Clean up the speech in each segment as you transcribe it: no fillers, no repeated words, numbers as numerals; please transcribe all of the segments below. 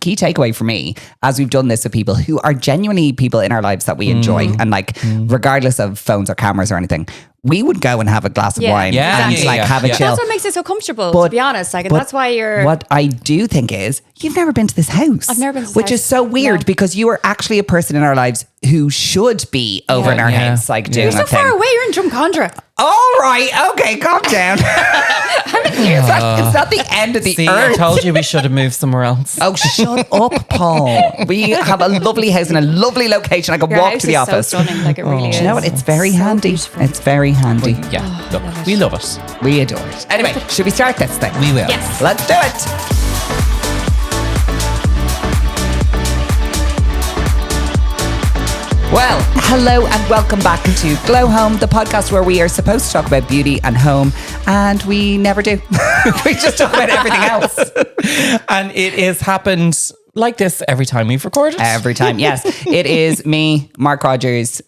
key takeaway for me, as we've done this with people who are genuinely people in our lives that we enjoy, and like regardless of phones or cameras or anything, we would go and have a glass of wine and have a chill. That's what makes it so comfortable, to be honest. Like, and that's why you're... What I do think is, you've never been to this house. I've never been to this which house. is so weird because you are actually a person in our lives who should be over in our heads, like doing You're so far away. You're in Drumcondra. All right. Okay, calm down. It's not the end of the earth. I told you we should have moved somewhere else. Oh, shut up, Paul. We have a lovely house in a lovely location. I can walk to the office. So stunning, like it really is. Do you know what? It's very handy. Beautiful. It's very handy. Yeah, look, we love it. We adore it. Anyway, should we start this thing? We will. Yes. Let's do it. Well, hello and welcome back to Glow Home, the podcast where we are supposed to talk about beauty and home, and we never do. We just talk about everything else. And it has happened like this every time we've recorded. Every time, yes. It is me, Mark Rogers,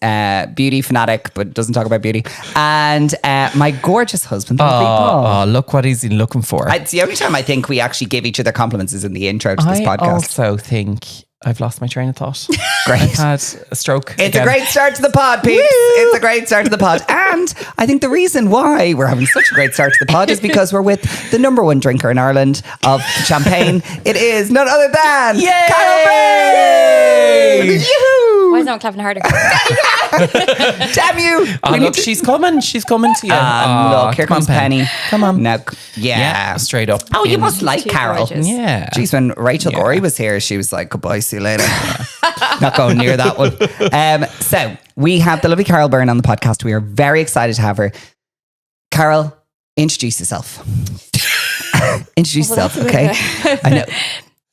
beauty fanatic, but doesn't talk about beauty, and my gorgeous husband, Paul. Oh, look what he's looking for. It's the only time I think we actually give each other compliments is in the intro to this podcast. I also think I've lost my train of thought. Great. I've had a stroke. It's again. a great start to the pod, peeps. It's a great start to the pod. And I think the reason why we're having such a great start to the pod is because we're with the number one drinker in Ireland of champagne. It is none other than Carol Byrne! Yoo-hoo! Why is no one clapping harder? Damn you! Oh, look, she's coming. She's coming to you. Look, here come on, comes Penny. Come on. No, yeah. Straight up. Oh, you must like Too Carol. gorgeous. Yeah. Jeez, when Rachel Gorey was here, she was like, goodbye, see you later. Not going near that one. So we have the lovely Carol Byrne on the podcast. We are very excited to have her. Carol, introduce yourself. Introduce yourself, okay? I know.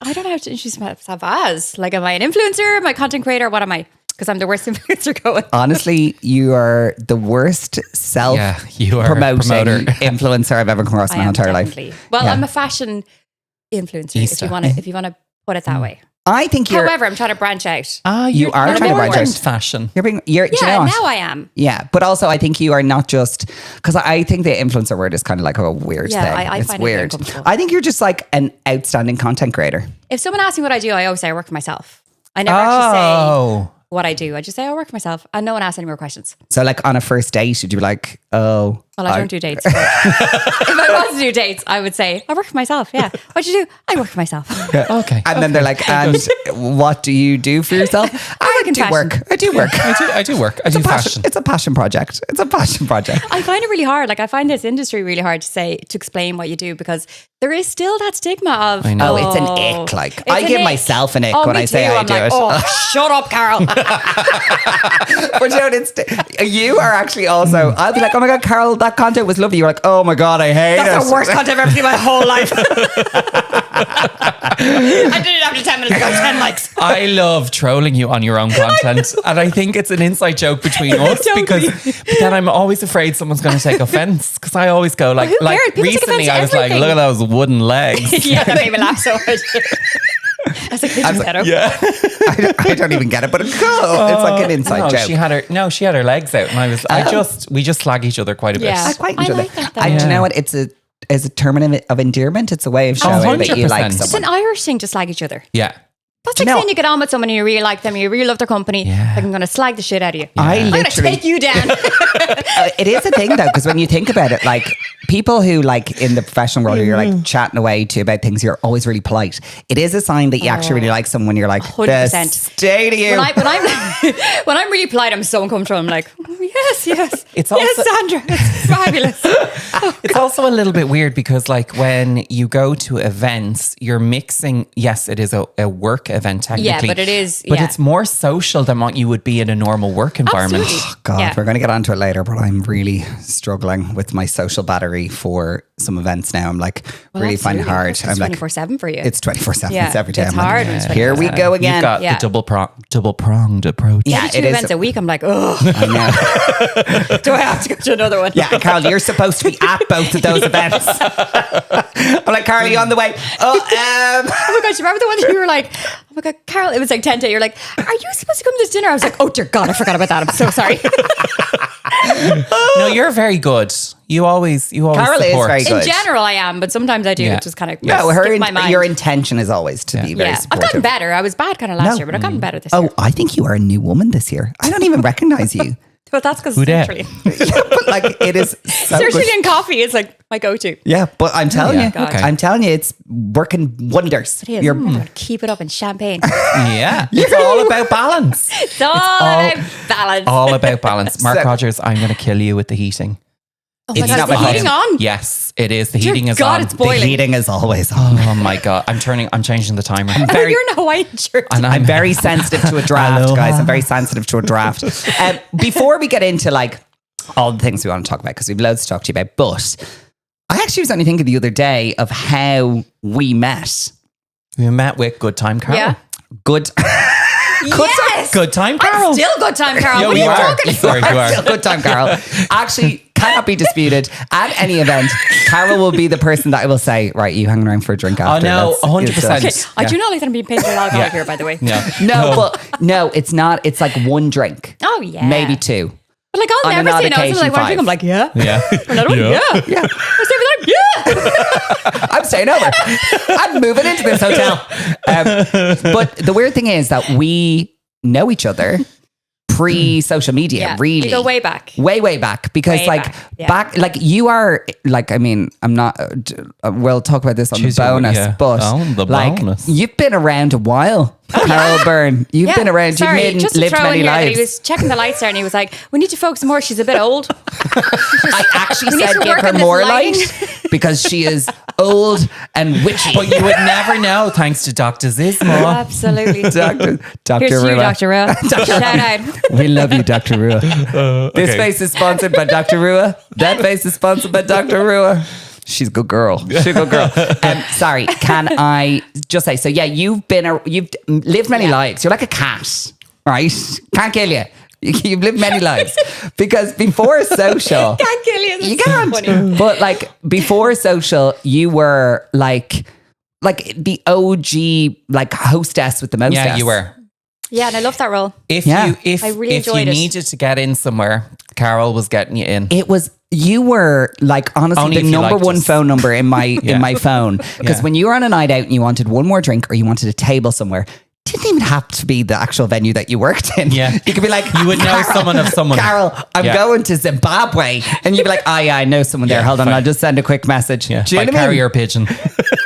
I don't know how to introduce myself as. Like, am I an influencer? Am I a content creator? What am I? Because I'm the worst influencer going. Honestly, you are the worst you are a promoting promoter. influencer I've ever come across in my entire life. Well, Yeah. I'm a fashion influencer, if you want to put it that way. I think you're. However, I'm trying to branch out. You are trying to branch out. Fashion. You're do you know Yeah, what? now I am. Yeah, but also I think you are not just because I think the influencer word is kind of like a weird Yeah, thing. I It's find it very weird. uncomfortable. I think you're just like an outstanding content creator. If someone asks me what I do, I always say I work for myself. I never actually say what I do. I just say I work for myself, and no one asks any more questions. So like on a first date, should you be like, oh, Well, I don't do dates. But if I was to do dates, I would say I work for myself. Yeah. What'd you do? I work for myself. Okay. And then they're like, and what do you do for yourself? I work in do fashion. work. I do work. I do work. I do fashion. It's a passion project. It's a passion project. I find it really hard. Like, I find this industry really hard to explain what you do, because there is still that stigma of, I know. Oh, it's an ick. Like It's I an give ick. myself an ick Oh, when me I say too. I I'm do like, it. oh, shut up, Carol. But you know, you are actually also, I'll be like, oh my God, Carol, that content was lovely. You're like, oh my God, I hate it. That's the worst content I've ever seen in my whole life. I did it after 10 minutes. I got 10 likes. I love trolling you on your own content, and I think it's an inside joke between us Totally. because but then I'm always afraid someone's going to take offense, because I always go like Who cares? People take recently offense to I was like, everything. look at those wooden legs. Yeah, that made me laugh so hard. That's a kitchen setup. Yeah. I don't even get it, but it's cool. It's like an inside No, joke. she had her legs out, and I was we just slag each other quite a bit. Yeah. I quite I enjoy like that. that, though. Do you know what? It's a term of endearment. It's a way of showing that you like 100%. It's someone. an Irish thing to slag each other. Yeah. That's Do like you know- saying you get on with someone and you really like them, you really love their company. Yeah. Like, I'm going to slag the shit out of you. I I'm going to literally. take you down. It is a thing though, because when you think about it, like people who like in the professional world, you're like chatting away to about things, you're always really polite. It is a sign that you actually really like someone when you're like, 100%. the state of you. When I'm really polite, I'm so uncomfortable. I'm like, oh, yes. It's yes, also- Sandra. It's fabulous. It's also a little bit weird because, like, when you go to events, you're mixing. Yes, it is a work event technically. Yeah, but it is. But yeah. it's more social than what you would be in a normal work environment. Absolutely. God, Yeah. we're going to get onto it later, but I'm really struggling with my social battery for some events now. I'm like really finding it hard. It's I'm like, 24/7 for you. it's 24/7. Yeah, It's every day. it's I'm like, hard when it's here we go again. You've got Yeah. the double pronged approach. Yeah, Maybe it 2 is. events a week. I'm like, oh, I know. do I have to go to another one? Yeah, Carol, you're supposed to be at both of those events. I'm like, Carol, you on the way? Oh my gosh, you remember the one that you were like, oh my God, Carol, it was like 10 to 8. You're like, are you supposed to come to this dinner? I was like, oh dear God, I forgot about that. I'm so sorry. No, you're very good. You always Carol support. is very good. In general, I am, but sometimes I do just kind of her my mind. your intention is always to be very I've supportive. gotten better. I was bad kind of last year, but I've gotten better this year. Oh, I think you are a new woman this year. I don't even recognize you. But that's because Who dat? seriously, But like it is so seriously, good. and coffee is like my go-to. Yeah, but I'm telling you, God. I'm telling you, it's working wonders. It is. You're- I'm gonna keep it up in champagne. Yeah. It's all about balance. It's all about balance. All about balance. Mark So- Rogers, I'm going to kill you with the heating. Oh my It's God, not is the my heating fault. on? Yes, it is. The Dear heating is God, on. it's the boiling. heating is always on. Oh my God. I'm changing the timer. Oh, you're in a Hawaiian shirt. And I'm very sensitive to a draft, Aloha. guys. I'm very sensitive to a draft. Before we get into like all the things we want to talk about, because we've loads to talk to you about, but I actually was only thinking the other day of how we met. We met with Good Time Carol. Yeah. Good. Yes. Good Time I'm Carol. still good time, Carol. Yo, What are you you are. talking about? Sorry, you are. Still good time, Carol. Actually, cannot be disputed. At any event, Carol will be the person that I will say, right, you hanging around for a drink after. no, Let's- 100%. Okay, it's- I do not like that I'm being painted alcohol Yeah. here, by the way. No. No, it's not. It's like one drink. Oh, yeah. Maybe two. But like, I'll On never an say odd no. So occasion, like, when I drink, I'm 5. like, yeah. Yeah. Another one? Yeah. Yeah. I say every time, yeah. I'm staying over. I'm moving into this hotel. But the weird thing is that we know each other pre-social media, Yeah. really. We go way back. Way back. Because Way like back, yeah. back, like you are, like, I mean, I'm not, we'll talk about this on Choose the your- bonus, yeah. but Oh, the like bonus. you've been around a while. Carol Byrne, you've Yeah. been around, Sorry, you've just to lived throw in many here that lives. he was checking the lights there and he was like, we need to focus more. She's a bit old. I actually We need said to give work her on this more lighting. light because she is old and witchy. But you would never know thanks to Dr. Zismo. Absolutely. Dr. Here's to you, Rua. Dr. Rua. Shout out. We love you, Dr. Rua. This face is sponsored by Dr. Rua. That face is sponsored by Dr. Rua. She's a good girl. She's a good girl. Sorry, can I just say, so yeah, you've lived many lives. You're like a cat, right? Can't kill you. You've lived many lives. Because before social, Can't kill you. you That's so can't. funny. But like before social, you were like the OG like hostess with the mostess. Yeah, you were. Yeah, and I love that role. If Yeah. you I really if you enjoyed it. needed to get in somewhere, Carol was getting you in. It was, you were like honestly Only the if you number liked one us. phone number in my in my phone, because Yeah. when you were on a night out and you wanted one more drink or you wanted a table somewhere, it didn't even have to be the actual venue that you worked in. Yeah. You could be like, You would know "Carol, someone of someone." Carol, I'm Yeah. going to Zimbabwe, and you'd be like, oh yeah, I know someone there. Yeah, Hold on, fine. I'll just send a quick message. Yeah, Do you by know what I mean? carrier pigeon.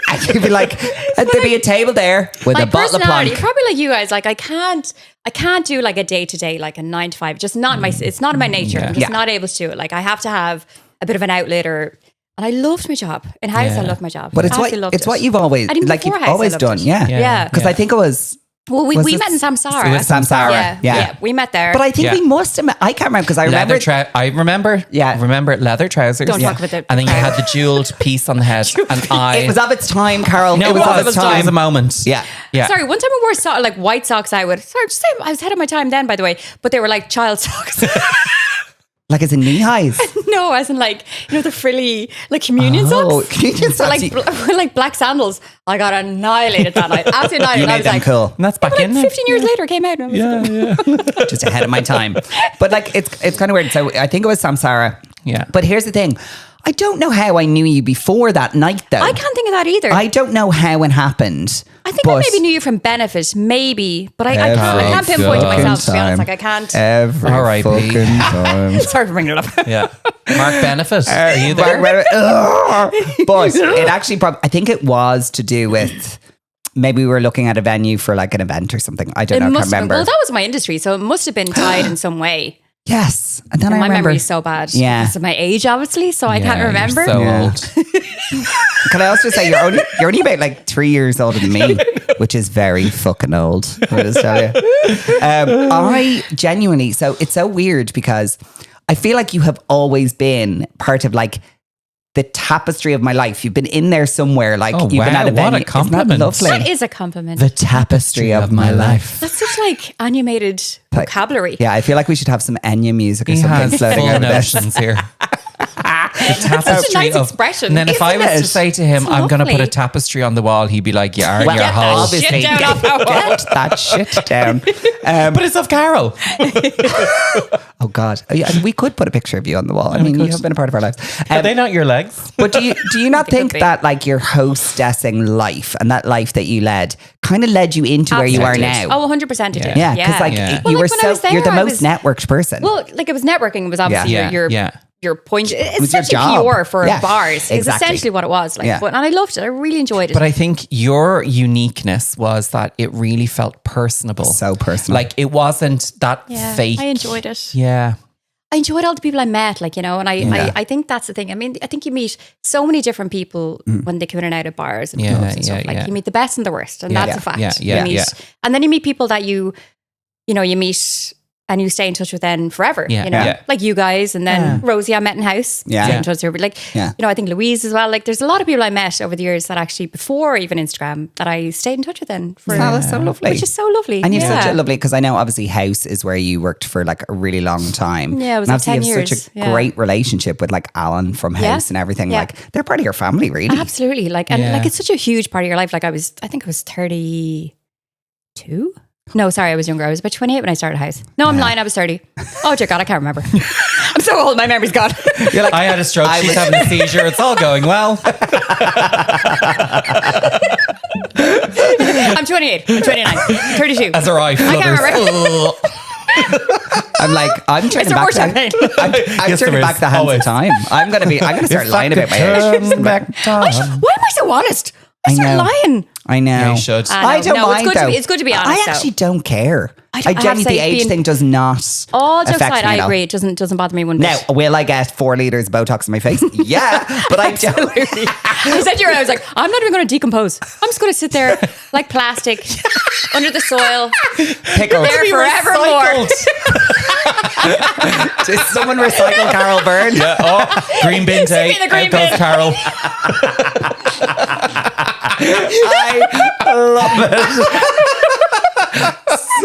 And you'd be like, there'd be a table there with My a bottle of personality, plank. probably like you guys, like I can't do like a day to day, like a 9 to 5. Just not my, it's not in my nature. I'm just Yeah. not able to do it. Like I have to have a bit of an outlet and I loved my job. In house, I Yeah. loved my job. But it's Absolutely loved what it. you've always And even like you've before house, I always loved done, it. yeah. Yeah. Because I think it was. Well, we Was met this- in Samsara. It was Samsara. Yeah. we met there. But I think Yeah. we must have met, I can't remember because I remember. I remember. Yeah. Remember leather trousers. Don't talk about the And then you crowd. had the jeweled piece on the head. And It was of its time, Carol. No, it was of its It time. was a moment. Yeah. Yeah. Sorry, one time I wore like white socks. I would. Sorry, just say I was ahead of my time then, by the way. But they were like child socks. Like as in knee highs. No, as in like the frilly like communion Oh, socks. communion So socks. like like black sandals. I got annihilated that night. Absolutely annihilated. You I made was them like, cool. And that's back Like in there. 15 years later, it came out. And I was Just ahead of my time. But like it's kind of weird. So I think it was Samsara. Yeah. But here's the thing. I don't know how I knew you before that night though. I can't think of that either. I don't know how it happened. I think I maybe knew you from Benefit, maybe, but I can't pinpoint it myself. To be honest, like I can't. Every R.I.P. fucking time. Sorry for bringing it up. Yeah. Mark Benefit. Are you there? But it actually I think it was to do with maybe we were looking at a venue for like an event or something. I don't know. I can't Must have been, remember. well, that was my industry, so it must have been tied in some way. Yes. And then And I my remember. memory is so bad. Yeah. Because of my age, obviously, so I can't Yeah, you're remember. so Yeah. old. Can I also say you're only about like 3 years older than me, which is very fucking old. I'll just tell you. I genuinely, so it's so weird because I feel like you have always been part of like the tapestry of my life. You've been in there somewhere, like Oh, you've been wow, at a what a venue. Isn't that compliment. lovely? That is a compliment. The tapestry of my life. That's such like animated vocabulary. Yeah, I feel like we should have some Enya music or He something has floating full over this. notions here. Such a nice expression. And then if I was Isn't to it? say to him, It's I'm going to put a lovely. tapestry on the wall, he'd be like, "Yeah, Well, your get whole." that shit down off that wall. Get that shit down. But it's of Carol. Oh God. Oh, yeah, we could put a picture of you on the wall. I mean, you have been a part of our lives. Are they not your legs? But do you not think be. that like your hostessing life and that life that you led kind of led you into where you are Absolutely. now? Oh, 100% it did. Yeah, because like Yeah. Well, you like, were when I so was there, you're the I most was- networked person. Well, like it was networking. It was obviously Yeah. your Yeah. your point. It's was your essentially job. PR for Yeah, bars. It's exactly. essentially what it was. Like, Yeah. and I loved it. I really enjoyed it. But I think your uniqueness was that it really felt personable. So personal. Like it wasn't that fake. I enjoyed it. Yeah. I enjoyed all the people I met, like, you know, and I think that's the thing. I mean, I think you meet so many different people when they come in and out of bars and Yeah, clubs and stuff. yeah, Like yeah. you meet the best and the worst, and Yeah, that's a fact. yeah, You yeah, meet, yeah. And then you meet people that you meet and you stay in touch with then forever. Yeah, You know, yeah. like you guys, and then Rosie I met in house. Yeah. Stay Yeah. in touch with her. Like, Yeah. you know, I think Louise as well. Like, there's a lot of people I met over the years that actually before even Instagram that I stayed in touch with then. For, Oh, that's so lovely. Which is so lovely. And you've yeah. such a lovely, because I know obviously house is where you worked for like a really long time. Yeah, it was and like obviously 10 you have years. such a great relationship with like Alan from house and everything. Yeah. Like they're part of your family, really. Absolutely. Like, and Yeah. like, it's such a huge part of your life. Like I think I was 32. No, sorry, I was younger. I was about 28 when I started house. No, I'm lying. I was 30. Oh, dear God, I can't remember. I'm so old. My memory's gone. You're like, I had a stroke. She's having a seizure. It's all going well. I'm 28. I'm 29. 32. That's all right. I can't remember. I'm like, I'm turning Is there more back. champagne? I'm Yes, turning there back is. the hands Always. of time. I'm gonna start lying about my age. Turn back time. Why am I so honest? I started know. lying. I know. Yeah, you should. I don't No, it's mind good to though. be- it's good to be honest, I though. actually don't care. I I have to genuinely, the say, age being- thing does not All jokes affect aside, me I at all. agree. It doesn't bother me one bit. Now, will I get 4 liters of Botox in my face? Yeah, but I don't. I said to her, I was like, I'm not even going to decompose. I'm just going to sit there like plastic under the soil. Pickles. There forevermore. Did someone recycle Carol Byrne? Yeah. Oh, green bin day. in the green Out goes bin. Carol. I love it.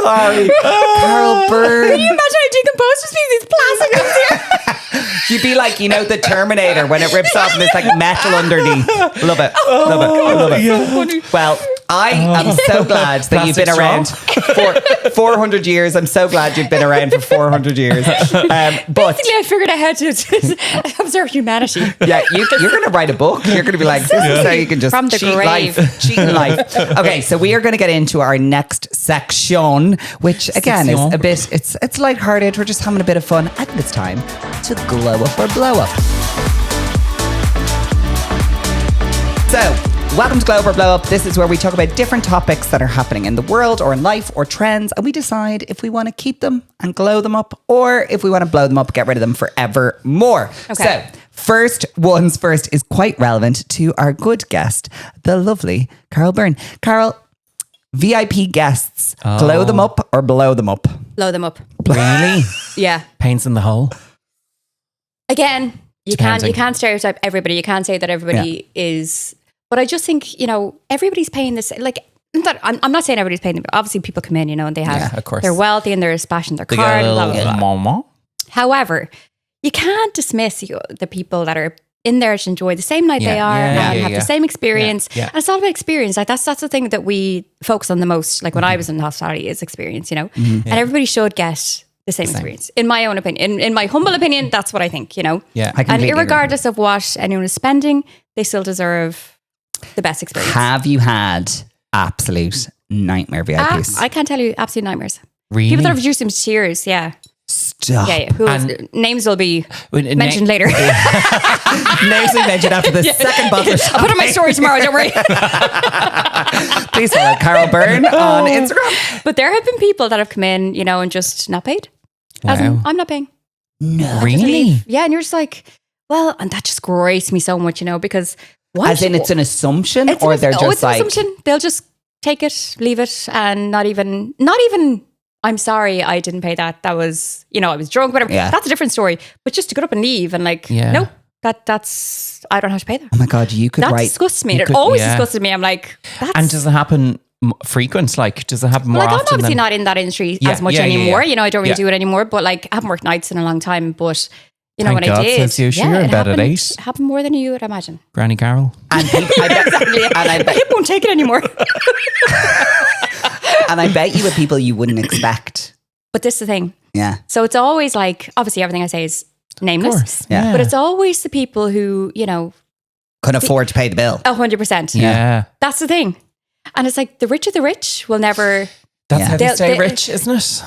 Sorry. Carol Byrne. Can you imagine I decompose just because these plastic comes here? You'd be like, you know, the Terminator when it rips off and there's like metal underneath. Love it. Love it. Love it. Well, I am so glad that you've been Plastic around for 400 years. I'm so glad you've been around for 400 years. But Basically, I figured I had to observe humanity. yeah, you're going to write a book. You're going to be like, this is how you can just From the cheat grave. life. Cheating life. Okay, so we are going to get into our next section, which again is a bit, it's lighthearted. We're just having a bit of fun. I think it's time to glow up or blow up. So, welcome to Glow Up or Blow Up. This is where we talk about different topics that are happening in the world or in life or trends, and we decide if we want to keep them and glow them up or if we want to blow them up, get rid of them forevermore. Okay. So, first one's first is quite relevant to our good guest, the lovely Carol Byrne. Carol, VIP guests, glow them up or blow them up? Blow them up. Really? Yeah. Paints in the hole. Again, you Depending. can't stereotype everybody. You can't say that everybody is. But I just think, you know, everybody's paying this. Like, I'm not saying everybody's paying them. Obviously, people come in, you know, and they have, Yeah, of course. they're wealthy and they're splashing their They got card. a Blah, little blah, blah. mama. However, you can't dismiss the people that are in there to enjoy the same night Yeah, they are yeah, and yeah, have yeah. the same experience. Yeah, yeah. And it's all about experience. Like that's the thing that we focus on the most. Like when I was in hospitality, is experience, you know. And everybody should get the same experience. In my own opinion, in my humble opinion, that's what I think. You know. Yeah. I And completely agree. irregardless of what anyone is spending, they still deserve the best experience. Have you had absolute nightmare VIPs? I can't tell you absolute nightmares. Really? People that have reduced them to tears. Yeah. Stop. Yeah. Who And- names will be When- mentioned later. Names we mentioned after the second bottle of I'll put it in my story tomorrow. Don't worry. Please follow Carol Byrne on Instagram. But there have been people that have come in, you know, and just not paid. As in, Wow. I'm not paying. No. Really? Yeah, and you're just like, well, and that just grates me so much, you know, because As in, it's an assumption, it's or an- they're oh, just it's an like, assumption. They'll just take it, leave it, and not even. I'm sorry, I didn't pay that. That was, you know, I was drunk, whatever. Yeah. That's a different story. But just to get up and leave and like, Yeah. no, that's I don't have to pay that. oh my God, you could That write. disgusts me. you It could- always yeah. disgusted me. I'm like, that's And does it happen frequent? Like, does it happen more like I'm often? obviously than- not in that industry Yeah, as much yeah, yeah, anymore. yeah. You know, I don't really Yeah. do it anymore. But like, I haven't worked nights in a long time. But You know, Thank when God, I did. says you. Sure, you're in it bed at happened, 8. happened more than you would imagine. Granny Carol. And My hip won't take it anymore. and I bet you were people you wouldn't expect. But this is the thing. Yeah. So it's always like, obviously everything I say is nameless. Yeah. But it's always the people who, you know, Couldn't afford to pay the bill. 100%. Yeah. That's the thing. And it's like the rich of the rich will never. That's Yeah. how they stay They'll- rich, isn't it?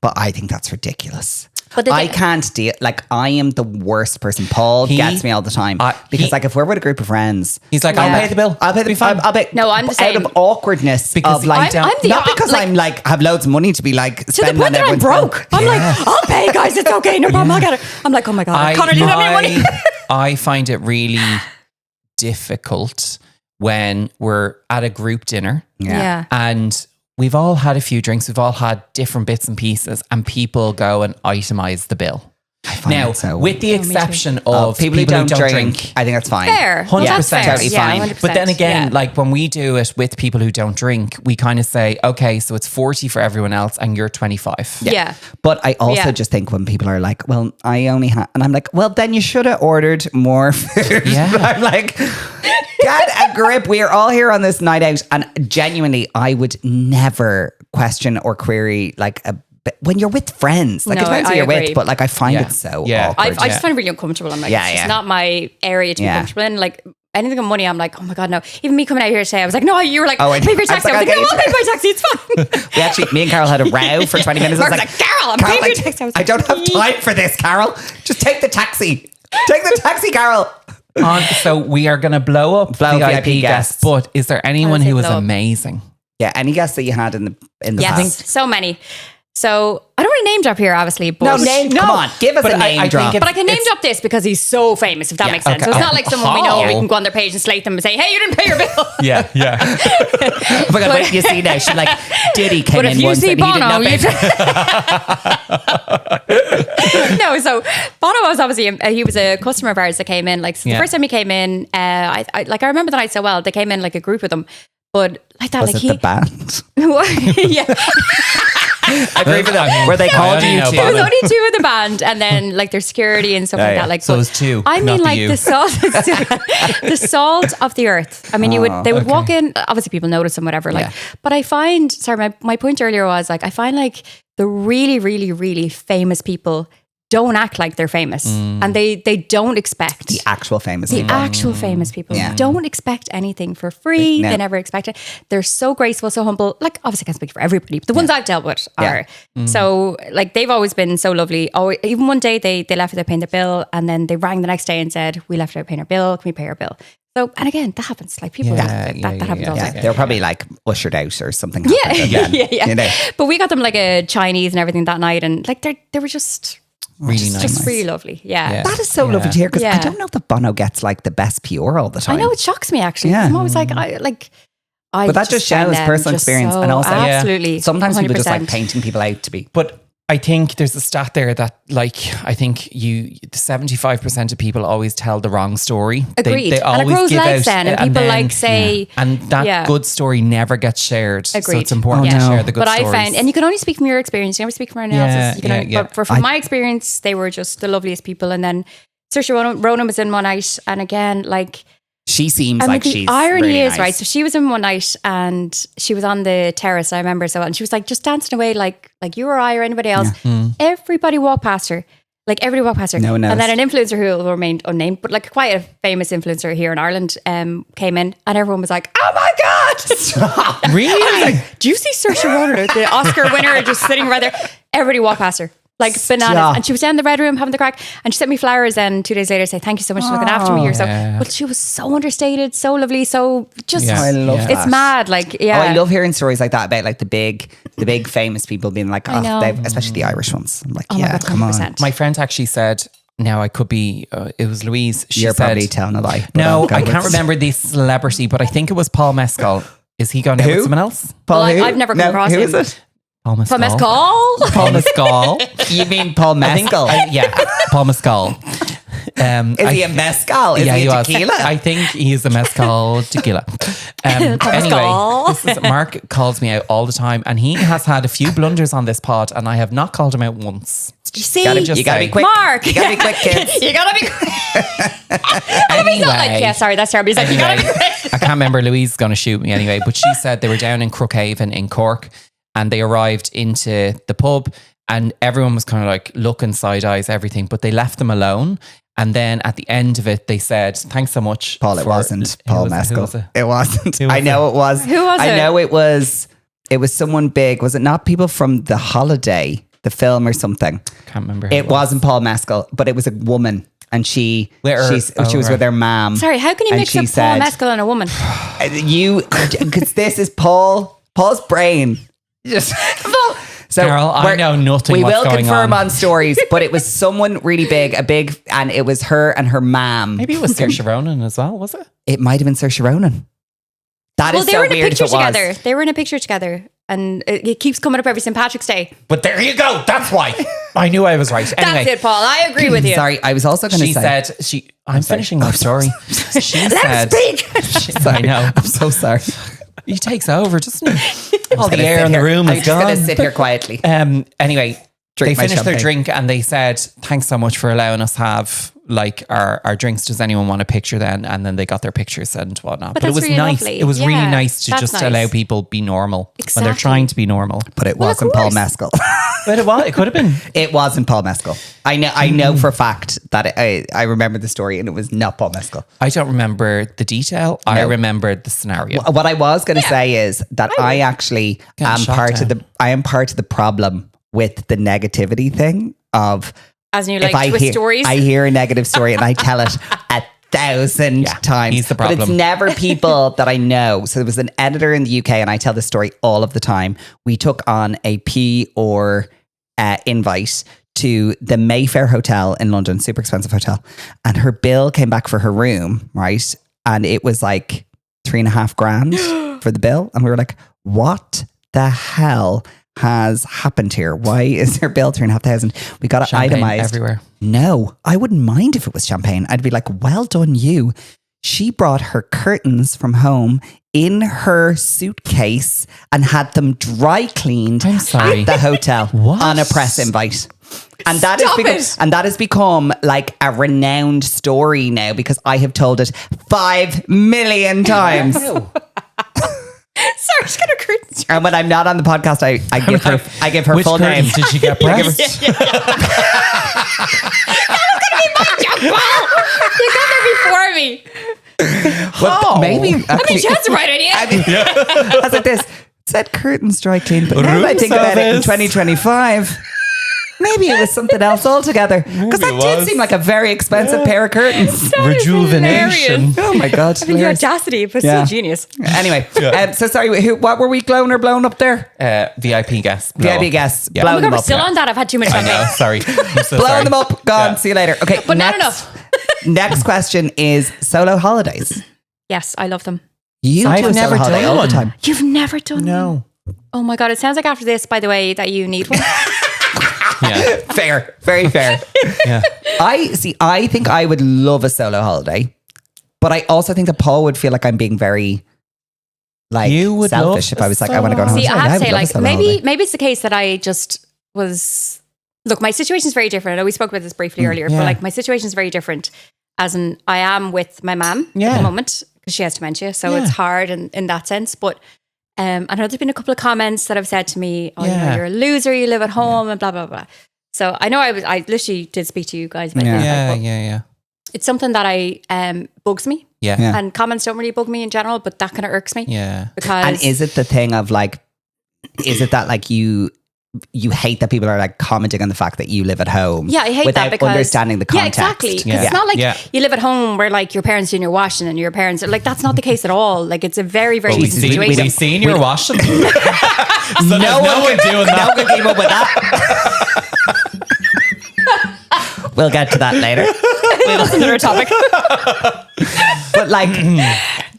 But I think that's ridiculous. But the I thing- can't deal. Like, I am the worst person. Paul gets me all the time. Because, like, if we're with a group of friends, He's like, Yeah. I'll pay the bill. I'll pay the fine. I'll pay. No, I'm the out same. of awkwardness. Because of like, I'm the not because like- I'm like have loads of money to be like to the spending point on that I'm everyone's broke. bill. I'm like, I'll pay, guys. It's okay. No problem. I'll get it. I'm like, oh my God, I can't really have any money. I find it really difficult when we're at a group dinner Yeah. and we've all had a few drinks, we've all had different bits and pieces, and people go and itemize the bill. I find Now, it so with the Oh, me too. exception of people who don't drink, I think that's fine. Fair. 100%. That's fair. Totally Yeah, fine. 100%. But then again, yeah. like when we do it with people who don't drink, we kind of say, okay, so it's 40 for everyone else and you're 25. Yeah. But I also Yeah. just think when people are like, well, I only have, and I'm like, well, then you should have ordered more food. Yeah. I'm like, get a grip. We are all here on this night out. And genuinely, I would never question or query like when you're with friends. Like, No, it depends who I you're agree. with, but like, I find Yeah. it so Yeah. awkward. I just find it really uncomfortable. I'm like, Yeah, it's yeah. just not my area to be Yeah. comfortable in. Like anything on money, I'm like, oh my God, no. Even me coming out here today, I was like, no, you were like, Oh, I pay for your know. I was taxi. I was like, like, no, okay. I'll pay for my taxi. It's fine. We actually, me and Carol had a row for 20 minutes. I was Mark's like, Carol, I'm paying for your taxi. I was I like, don't have time for this, Carol. Just take the taxi. Take the taxi, Carol. So we are going to blow up Blow up VIP VIP guests. guests. But is there anyone say who was blow up. amazing? Yeah, any guests that you had in the Yes, past? so many. So I don't want to name drop here, obviously. But Come on, give us But a name I drop. think But I can name drop this because he's so famous, if that makes sense. okay. So it's not like someone we know Oh. we can go on their page and slate them and say, hey, you didn't pay your bill. Yeah. Oh my God, wait, you see now, she's like, Diddy came But in if you once see and he did Bono, not pay. No, so Bono was obviously he was a customer of ours that came in. Like so the Yeah. first time he came in, I remember the night so well. They came in like a group of them, but like that, Was like it the band? yeah, I agree with that. Where they called you know to. there was Bono. only two of the band, and then like their security and stuff like yeah. that. Like So but it was two, I not mean, the like you. the salt, the salt of the earth. I mean, they would walk in. Obviously, people notice them, whatever. Like, Yeah. but I find, sorry, my point earlier was like I find like the really, really, really famous people don't act like they're famous, and they don't expect The actual famous the people. actual famous people Yeah. don't expect anything for free. No. They never expect it. They're so graceful, so humble. Like, obviously, I can't speak for everybody, but the ones I've dealt with are. So, like, they've always been so lovely. Oh, even one day they left without paying their bill, and then they rang the next day and said, we left without paying our bill. Can we pay our bill? So, and again, that happens. Like, people, that happens all the Yeah, time. they're probably like ushered out or something. Yeah, happened and then, yeah. You know. But we got them like a Chinese and everything that night, and like they were just Really nice. just really lovely. Yeah. That is so Yeah. lovely to hear because I Yeah. don't know that Bono gets like the best PR all the I time. know it shocks me actually. Yeah. I'm always like, But that just find shows them personal just experience so- and also absolutely. sometimes people just like 100%. painting people out to be. But I think there's a stat there that like, I think 75% of people always tell the wrong story. Agreed. They And it always grows give legs out, then, and people then- like say, and that yeah. good story never gets shared. So Agreed. it's important Oh, to no. share the good but stories. I found, and you can only speak from your experience. You never speak from anyone Yeah, else's. You can yeah, only, yeah. But from my experience, they were just the loveliest people. And then Saoirse Ronan was in one night, and again, like. She seems I mean, like the she's irony really is nice. right. So she was in one night, and she was on the terrace. I remember so, and she was like just dancing away, like you or I or anybody else. Everybody walked past her, like everybody walked past her. No one knows. And then an influencer who will remain unnamed, but like quite a famous influencer here in Ireland, came in, and everyone was like, "Oh my god!" Really? Do you see Saoirse Ronan, the Oscar winner, just sitting right there? Everybody walked past her. Like bananas. Stop. And she was down in the red room having the crack. And she sent me flowers and 2 days later say, thank you so much for looking after me or so. Yeah. But she was so understated, so lovely, so just Yeah. I love Yeah. it's that. mad. Like, Oh, yeah. I love hearing stories like that about like the big famous people being like, I know. oh, especially the Irish ones. I'm like, Oh my yeah, God, come on. 100%. My friend actually said, now I could be, it was Louise. She You're said, probably telling a lie. but no, I'll go I with- can't remember the celebrity, but I think it was Paul Mescal. Is he going out Who? with someone else? Paul Well, who? I've never come across who him. is it? Paul Mescal. From Mescal. Paul Mescal. You mean Paul I think- Mescal? yeah, Paul Mescal. Is he a mezcal? Is he a tequila? I think he's a mezcal tequila. Anyway, Mark calls me out all the time, and he has had a few blunders on this pod, and I have not called him out once. You see, you gotta be quick. Mark. You gotta be quick, kids. You gotta be quick. Anyway, He's not like, yeah, sorry, that's terrible. He's like, you gotta be quick. I can't remember. Louise is going to shoot me anyway, but she said they were down in Crookhaven in Cork, and they arrived into the pub, and everyone was kind of like looking side eyes, everything, but they left them alone. And then at the end of it, they said, "Thanks so much, Paul." It wasn't Paul Mescal. It wasn't. I know it was. Who was it? I know it was. It was someone big. Was it not people from The Holiday, the film or something? Can't remember. It wasn't Paul Mescal, but it was a woman, and she was with her mom. Sorry, how can you mix up Paul Mescal and a woman? Because this is Paul's brain. Just. So Carol, I know nothing. We what's will going confirm on stories, but it was someone really big, and it was her and her mom. Maybe it was Saoirse Ronan as well, was it? It might have been Saoirse Ronan. That is so weird. They were in a picture together. They were in a picture together, and it keeps coming up every St. Patrick's Day. But there you go. That's why. I knew I was right. Anyway, that's it, Paul. I agree with you. Sorry, I was also going to say. She said, I'm finishing my story. She Let him speak. I know. I'm so sorry. He takes over, doesn't he? All the air in the room is gone. I'm just going to sit here quietly. Anyway, they finished their drink and they said, "Thanks so much for allowing us to have like our drinks. Does anyone want a picture then?" And then they got their pictures and whatnot. But it was really nice. lovely. It was really nice to just allow people be normal when they're trying to be normal. But it wasn't Paul Mescal. But it could have been. It wasn't Paul Mescal. I know for a fact that I remember the story and it was not Paul Mescal. I don't remember the detail. No. I remembered the scenario. What I was going to say is that I actually am part of the problem with the negativity thing of, as in you like twist stories. I hear a negative story and I tell it 1,000 times. He's the problem. But it's never people that I know. So there was an editor in the UK, and I tell this story all of the time. We took on a PR invite to the Mayfair Hotel in London, super expensive hotel. And her bill came back for her room, right? And it was like $3,500 for the bill. And we were like, what the hell has happened here? Why is their bill $3,500? We got it itemized everywhere. No, I wouldn't mind if it was champagne. I'd be like, well done, you. She brought her curtains from home in her suitcase and had them dry cleaned at the hotel on a press invite. And that has become like a renowned story now because I have told it 5 million times. Sorry, she's got her curtains. And when I'm not on the podcast, I give her Which full name. Did she get pressed? That was going to be my job, Paul. You got there before me. Well, maybe. I mean, she has the right idea. I was like this. It said curtains dry clean, but now I think about it in 2025. Maybe it was something else altogether. Because that did seem like a very expensive pair of curtains. Rejuvenation. Oh my God. I mean, the audacity, but still genius. Anyway, so sorry, what were we blown up there? VIP guests. VIP guests. Yeah. Blowing them We're up. still on that. I've had too much I time. know, sorry. I'm so Blowing sorry. them up. Gone. See you later. Okay. But not enough. Next question is solo holidays. Yes, I love them. I've never done all the time. You've never done No. them? Oh my God. It sounds like after this, by the way, that you need one. Yeah. Fair. Very fair. Yeah. I think I would love a solo holiday, but I also think that Paul would feel like I'm being very selfish if I was like, I want to go on holiday. See, I have to say, like, maybe it's the case that I just was, look, my situation is very different. I know we spoke about this briefly earlier, but like my situation is very different as in I am with my mum at the moment because she has dementia. So it's hard in that sense. But I know there's been a couple of comments that have said to me, oh, you know, you're a loser, you live at home and blah, blah, blah. So I know I literally did speak to you guys about this. Yeah. It's something that bugs me. Yeah. And comments don't really bug me in general, but that kind of irks me. Yeah. Because and is it the thing of like, is it that like you hate that people are like commenting on the fact that you live at home? Yeah, I hate without that because understanding the context. Yeah, exactly. Because it's not like you live at home where like your parents doing your washing and your parents are like, that's not the case at all. Like it's a very, very decent situation. We've seen your washing. So no one doing that. No one came up with that. We'll get to that later. That's another topic. But like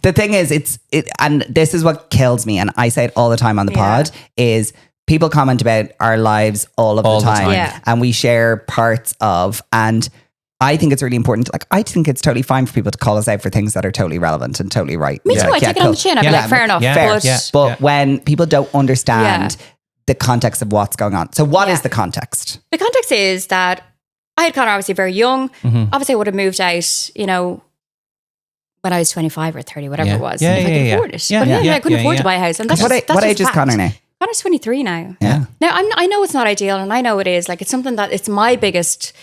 the thing is, and this is what kills me, and I say it all the time on the pod, is people comment about our lives all of the time. Yeah. And we share parts of, and I think it's really important. Like, I think it's totally fine for people to call us out for things that are totally relevant and totally right. Me too. I take it on the chin. I'd be like, fair enough. But when people don't understand the context of what's going on. So what is the context? The context is that I had Connor obviously very young. Obviously I would have moved out, you know, when I was 25 or 30, whatever it was. And if I could afford it. But I couldn't afford to buy a house. And that's what age is Connor now? Connor's 23 now. Yeah. Now I know it's not ideal, and I know it is. Like, it's something that it's my biggest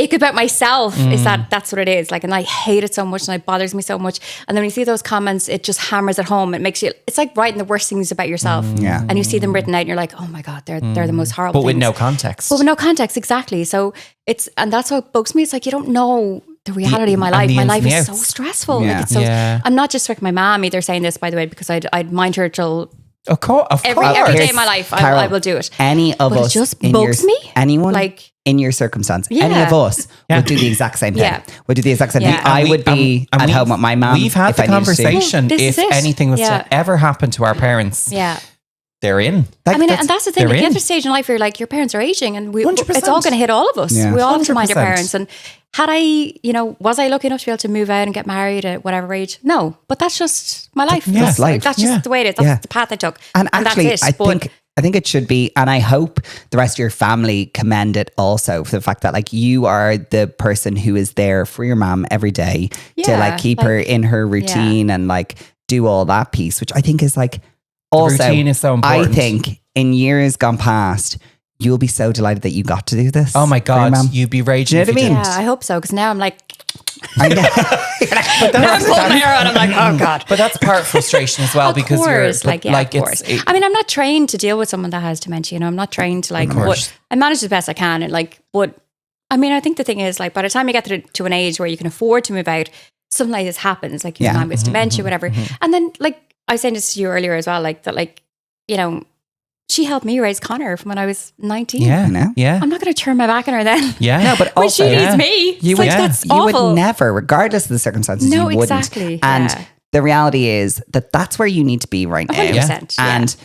ick about myself is that's what it is. Like, and I hate it so much, and it bothers me so much. And then when you see those comments, it just hammers at home. It makes you, it's like writing the worst things about yourself. And you see them written out and you're like, oh my God, they're the most horrible But with things. no context. But with no context, exactly. So and that's what bugs me. It's like, you don't know the reality of my life. My life is so stressful. Like, it's so, I'm not just like my mom either saying this, by the way, because I'd mind her till Of course. every day of my life. Carol, I will do it. Any of us, it just bugs me. Anyone, like, in your circumstance, any of us would do the exact same thing. Would do the exact same thing. I would be at home with my mum. We've had the conversation. Well, if anything was to ever happen to our parents, they're in. Like, I mean, and that's the thing. At the other stage in life, you're like, your parents are aging, and it's all going to hit all of us. We all have to mind our parents. And had I, you know, was I lucky enough to be able to move out and get married at whatever age? No, but that's just my life. That's life. That's just the way it is. That's the path I took. And actually, that's it. I think it should be, and I hope the rest of your family commend it also for the fact that, like, you are the person who is there for your mom every day to like keep her in her routine and like do all that piece, which I think is like also, routine is so important. I think in years gone past, you'll be so delighted that you got to do this. Oh my God, you'd be raging. Do you know what I mean? Yeah, I hope so, because now I'm like, I know. now I'm pulling my hair out. I'm like, oh God. But that's part frustration as well, because course, you're of course. I mean, I'm not trained to deal with someone that has dementia. You know, I'm not trained to like. But I manage the best I can, and like. But I mean, I think the thing is, like, by the time you get to an age where you can afford to move out, something like this happens. Like, your mom gets dementia, whatever, and then like I was saying this to you earlier as well, like that, like, you know. She helped me raise Connor from when I was 19. Yeah. I'm not going to turn my back on her then. No, but when also, she needs me, you would, that's awful. You would never, regardless of the circumstances, you wouldn't. Exactly. And the reality is that that's where you need to be right now. 100%. And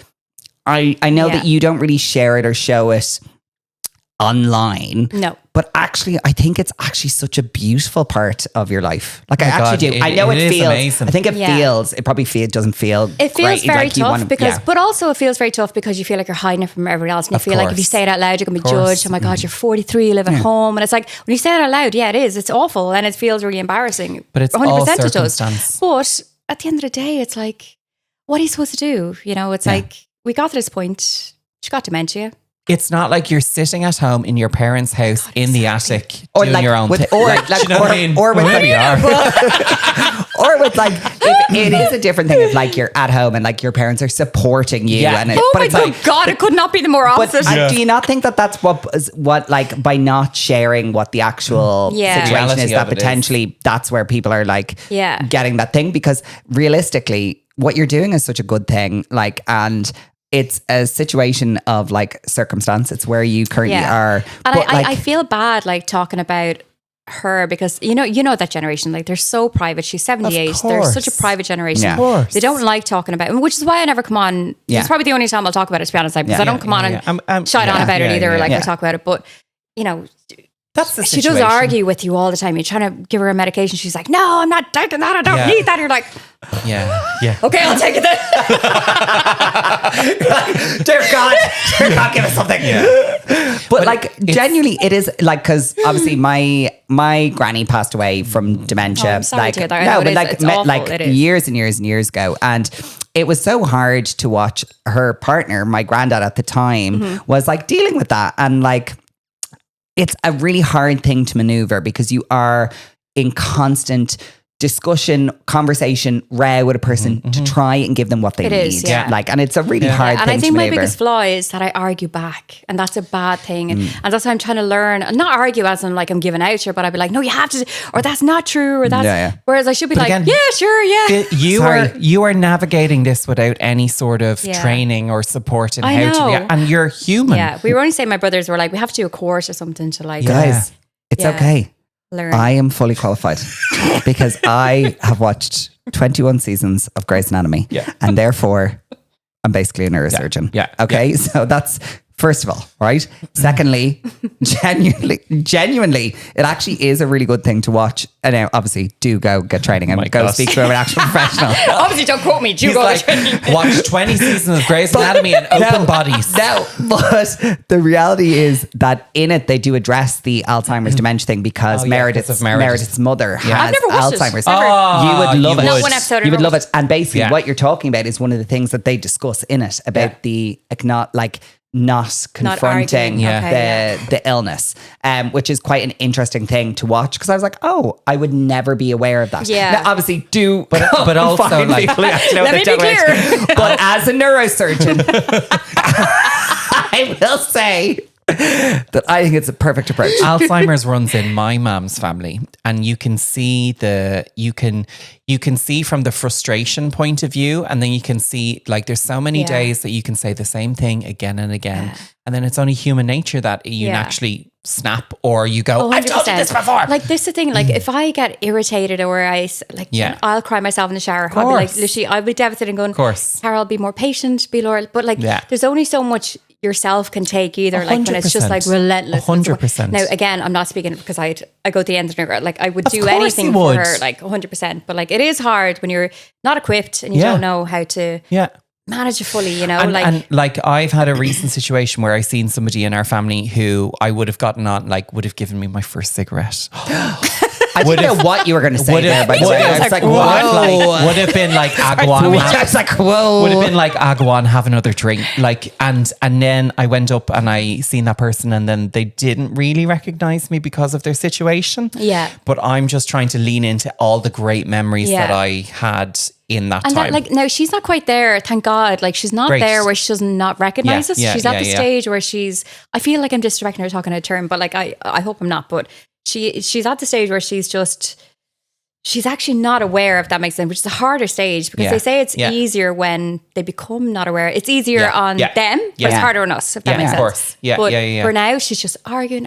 I know that you don't really share it or show it online. No. But actually, I think it's actually such a beautiful part of your life. Like, I actually do. I know it feels amazing. I think it feels, it probably doesn't feel It feels great, very like tough because, but also it feels very tough because you feel like you're hiding it from everyone else. And you feel like if you say it out loud, you're going to be judged. Oh my God, you're 43, you live at home. And it's like, when you say it out loud, it is. It's awful. And it feels really embarrassing. But it's 100% all circumstance. It does. But at the end of the day, it's like, what are you supposed to do? You know, it's like, we got to this point. She got dementia. It's not like you're sitting at home in your parents' house in the attic or doing like your own thing. Or with like, if it is a different thing if like you're at home and like your parents are supporting you. And oh my God, it could not be the more opposite. But do you not think that that's what like by not sharing what the actual situation is, that potentially that's where people are like getting that thing? Because realistically, what you're doing is such a good thing. Like, and it's a situation of like circumstance. It's where you currently are. And I feel bad like talking about her because you know that generation, like they're so private. She's 78. They're such a private generation. They don't like talking about it, which is why I never come on. It's probably the only time I'll talk about it, to be honest, because I don't come on and shite on about it either. I talk about it, but you know, that's the she situation. does argue with you all the time. You're trying to give her a medication. She's like, no, I'm not taking that. I don't need that. You're like, okay, I'll take it then. Dear God, give us something. But like genuinely, it is like, because obviously my granny passed away from dementia. I'm sorry to hear that. No, but like years and years and years ago, and it was so hard to watch her partner, my granddad at the time, was like dealing with that, and like. It's a really hard thing to maneuver because you are in constant discussion, conversation, row with a person to try and give them what they need. Like, and it's a really hard thing and I think to my maneuver. biggest flaw is that I argue back, and that's a bad thing. And that's why I'm trying to learn, and not argue as in like I'm giving out here, but I'd be like, no, you have to, or that's not true, or that's, whereas I should be again, yeah, sure, You are navigating this without any sort of training or support in how to react, and you're human. Yeah, we were only saying, my brothers were like, we have to do a course or something to like, guys, it's okay. Learn. I am fully qualified because I have watched 21 seasons of Grey's Anatomy, and therefore I'm basically a neurosurgeon. Okay, so that's First of all, right? Secondly, genuinely, it actually is a really good thing to watch. And now, obviously, do go get training and go speak to an actual professional. Obviously, don't quote me. Do He's go like, get training. watch 20 seasons of Grey's Anatomy and Open Bodies. No, but the reality is that in it, they do address the Alzheimer's dementia thing because Meredith's mother has I've never watched Alzheimer's. it. Never. You would love it. Not one episode. You would love it. And basically, Yeah. what you're talking about is one of the things that they discuss in it about the not confronting arguing. the illness, which is quite an interesting thing to watch because I was like, oh, I would never be aware of that. Yeah. Now, obviously, but also, find like, people who actually know let what me they're be talking about. But as a neurosurgeon, I will say that I think it's a perfect approach. Alzheimer's runs in my mum's family, and you can see you can see from the frustration point of view, and then you can see like there's so many days that you can say the same thing again and again, and then it's only human nature that you naturally snap or you go, I've told you this before. Like this is the thing. Like if I get irritated or I'll cry myself in the shower. I'll be like, literally, I'll be devastated and going, of course, Carol, be more patient, be loyal. But like, there's only so much yourself can take either. 100%. Like when it's just like relentless. 100%. Now again, I'm not speaking because I go to the end of the girl. Like I would do course anything you for would. her, like 100%. But like it is hard when you're not equipped and you don't know how to manage it fully, you know. And I've had a recent situation where I seen somebody in our family who I would have gotten on, like would have given me my first cigarette. I didn't know what you were going to say there, by the way. I was like, whoa. Would have been like Agwan. I was like, whoa. Would have been like Agwan, have another drink. Like, and then I went up and I seen that person, and then they didn't really recognize me because of their situation. Yeah. But I'm just trying to lean into all the great memories that I had in that and time. that, no, she's not quite there, thank God. Like she's not there where she does not recognize us. She's at the stage where I feel like I'm disrespecting her talking out of turn, but like I hope I'm not, but she's at the stage where she's actually not aware, if that makes sense, which is a harder stage because they say it's easier when they become not aware. It's easier on them, but it's harder on us, if that makes sense. Of course. But for now, she's just arguing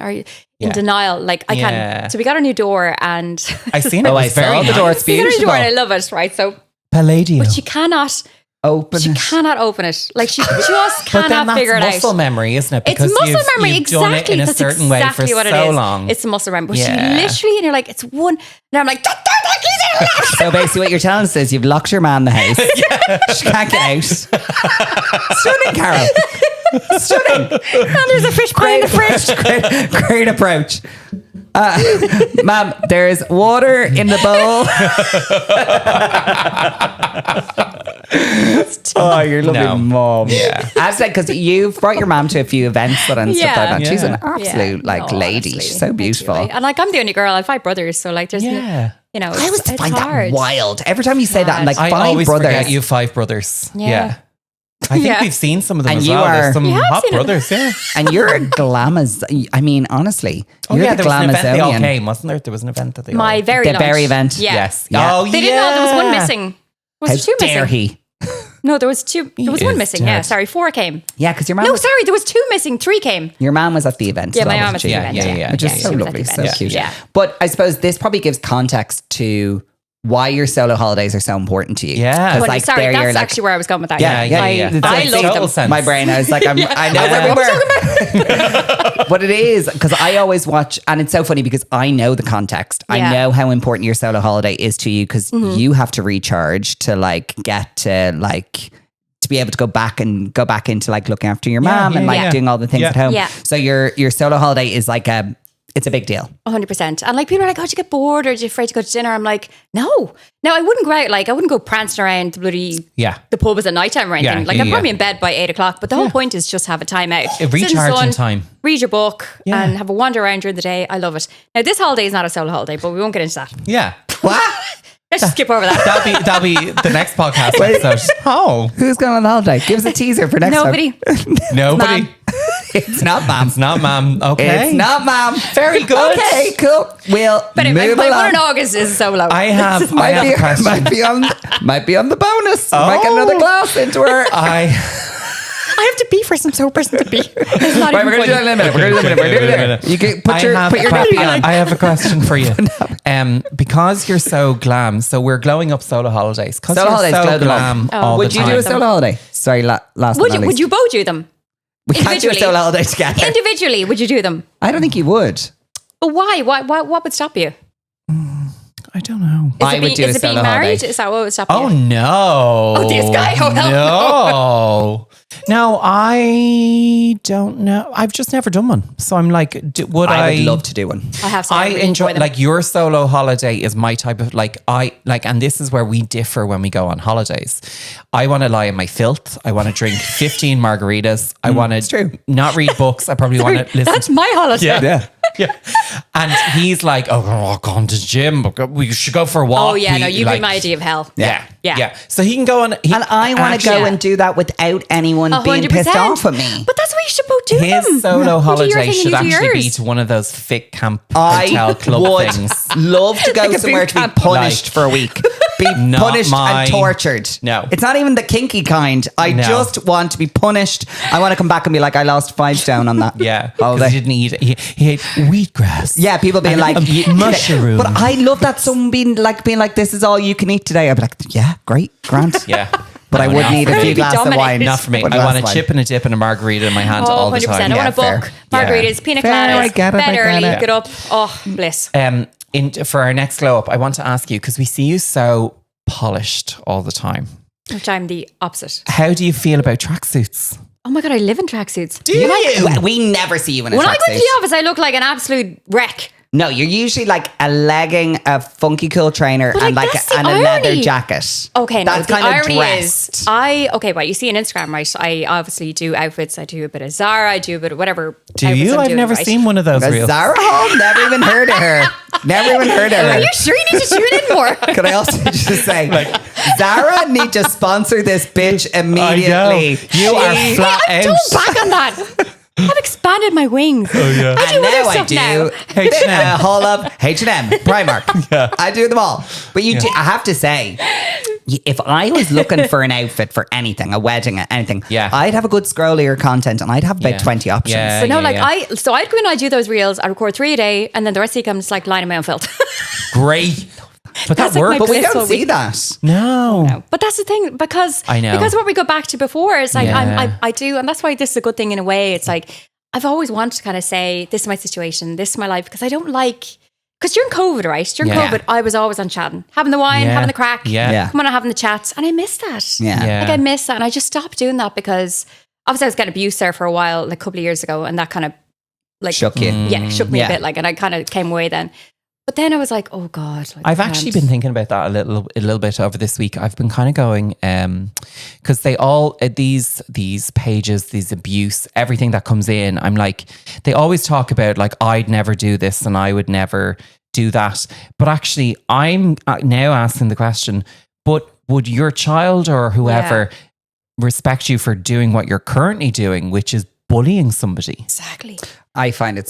in denial. Like I can't. So we got a new door and I seen it. I saw the door. It's beautiful. We got a new door and I love it, right? So Palladio. But she cannot open it. Like she just cannot figure it out. It's muscle memory, isn't it? Because it's muscle memory, you've done it in a certain way for so long. It's muscle memory. But she literally, and you're like, it's one. And I'm like, so basically what you're telling us is you've locked your man in the house. She can't get out. Stunning, Carol. Stunning. And there's a fish pie in the fridge. Great approach. Ma'am, there's water in the bowl. Oh, you're lovely mom. Yeah. I said, because you've brought your mom to a few events and stuff like that. She's an absolute lady. Honestly, she's so beautiful. And like, I'm the only girl. I have 5 brothers. So like, there's you know, I always find hard. that wild. Every time you say that, I'm like, 5 I always brothers. forget you have 5 brothers. Yeah. I think we've seen some of them and as you well. There's some hot seen brothers, And you're a glamaz. I mean, honestly, you're the there was an event they all Glamazonian. came, wasn't there? There was an event that they all... My very The lunch. berry event. Yeah. Yes. Yeah. Oh, They didn't know there was one missing. Was there 2 dare missing? he? No, there was 2. There was He one is missing. dead. Yeah, sorry, 4 came. Yeah, because your mom. No, sorry, there was 2 missing. 3 came. Your mom was at the event. Yeah, so my that mom wasn't was at the she? event. Which is Yeah, so she was at lovely, the so event. cute. Yeah. But I suppose this probably gives context to why your solo holidays are so important to you. Yeah. 'Cause, But like, sorry, there you're that's like, actually where I was going with that. Yeah. I Makes love total them. sense. my brain. I was like, I know Yeah. what we were. But it is because I always watch, and it's so funny because I know the context. I know how important your solo holiday is to you because you have to recharge to like get to like to be able to go back into like looking after your mom and like doing all the things at home. Yeah. So your solo holiday is like it's a big deal. 100%. And like people are like, oh, did you get bored or are you afraid to go to dinner? I'm like, no, I wouldn't go out. Like I wouldn't go prancing around the bloody the pub at nighttime or anything. Like I'm probably in bed by 8 o'clock. But the whole point is just have a time out. A recharging time. Read your book and have a wander around during the day. I love it. Now this holiday is not a solo holiday, but we won't get into that. Yeah. What? Let's just skip over that. That'll be the next podcast episode. Oh. Who's going on holiday? Give us a teaser for next Nobody. time. Nobody. Mom. It's not mom. It's not mom. Okay. It's not mom. Very good. Okay, cool. We'll But anyway, move my along. one in August is solo. I have a question. Might be on the bonus. Might get another glass into her. I have to pee first. I'm so person to pee. It's not Right, even we're going to do that in a minute. We're going to do that in a minute. You can put your nappy on. I have a question for you. Because you're so glam, so we're glowing up solo holidays. Solo holidays, so glow them up. glam all Would the you time. do a solo holiday? Sorry, last Would you both do them? We can't do a solo holiday together. Individually, would you do them? I don't think you would. But why? What would stop you? I don't know. I would do a Is it being solo married? holiday. Is that what would stop Oh, you? no. Oh, this guy? Oh, hell no. No, I don't know. I've just never done one. So I'm like, would I? I would love to do one. I have. I enjoy them. like your solo holiday is my type of and this is where we differ when we go on holidays. I want to lie in my filth. I want to drink 15 margaritas. I want to not read books. I probably want to listen. That's my holiday. Yeah. And he's like, oh, go on to the gym. We should go for a walk. Oh yeah, no, you've been my idea of hell. Yeah. So he can go on. And I want to go and do that without anyone being 100%. pissed off at me. But that's why you should both do His them. solo You do your holiday thing and should you do actually be yours. to one of those fit camp hotel I club would things. love to go Like a somewhere boot to be camp. punished for a week. Be Not punished mine. and tortured. No. It's not even the kinky kind. I No. just want to be punished. I want to come back and be like, I lost 5 stone on that Yeah, because holiday. he didn't eat. He ate wheatgrass. Yeah, people being like mushroom. But I love that someone being like, this is all you can eat today. I'd be like, yeah, great, Grant. Yeah. But I No, would not need for a me. few glasses of Dominated. wine. Not for me. One I glass want of a wine. chip and a dip and a margarita in my hand Oh, all the 100%. time. I want a fair. book. Margaritas, pina Fair, I coladas, get it, I bed get early, it. get up. Oh, bliss. For our next glow up, I want to ask you, because we see you so polished all the time. Which I'm the opposite. How do you feel about tracksuits? Oh my God, I live in tracksuits. Do you? We never see you in a When I go tracksuit. to the office, I look like an absolute wreck. No, you're usually like a legging, a funky cool trainer, But, and like, like that's the and a leather irony. jacket. Okay, no, that's the kind of irony dressed. is, well, you see on Instagram, right? I obviously do outfits. I do a bit of Zara. I do a bit of whatever. Do outfits you? I'm I've doing, never right? seen one of those A reels. Zara home? Never even heard of her. Never even heard of her. Are you sure you need to tune in more? Could I also just say, Zara need to sponsor this bitch immediately. You are She- flat I'm out. so back on that. I've expanded my wings. Oh yeah. I do And other now I stuff do now. H&M. Whole of H&M, Primark. I do them all. But I have to say, if I was looking for an outfit for anything, a wedding, anything, I'd have a good scroll of your content and I'd have about 20 options. Yeah. So no, I'd go in and I do those reels. I record 3 a day, and then the rest of the week I'm just like lying in my own filth. Great. But that That's like works. my But we blissful don't see week. that. No. But that's the thing, because I know. because what we go back to before is like Yeah. I do, and that's why this is a good thing in a way. It's like I've always wanted to kind of say, this is my situation, this is my life, because I don't like, because during COVID, right? During Yeah. COVID, I was always on chatting, having the wine, Yeah. having the crack, Yeah. come on, having the chats, and I miss that. Yeah. Like I miss that, and I just stopped doing that because obviously I was getting abuse there for a while, like a couple of years ago, and that kind of like Shook you. shook me Yeah. a bit, like, and I kind of came away then. But then I was like, oh God. Like, I've I actually can't. been thinking about that a little bit over this week. I've been kind of going, because they all these pages, these abuse, everything that comes in. I'm like, they always talk about like, I'd never do this and I would never do that. But actually, I'm now asking the question: but would your child or whoever respect you for doing what you're currently doing, which is bullying somebody? Exactly. I find the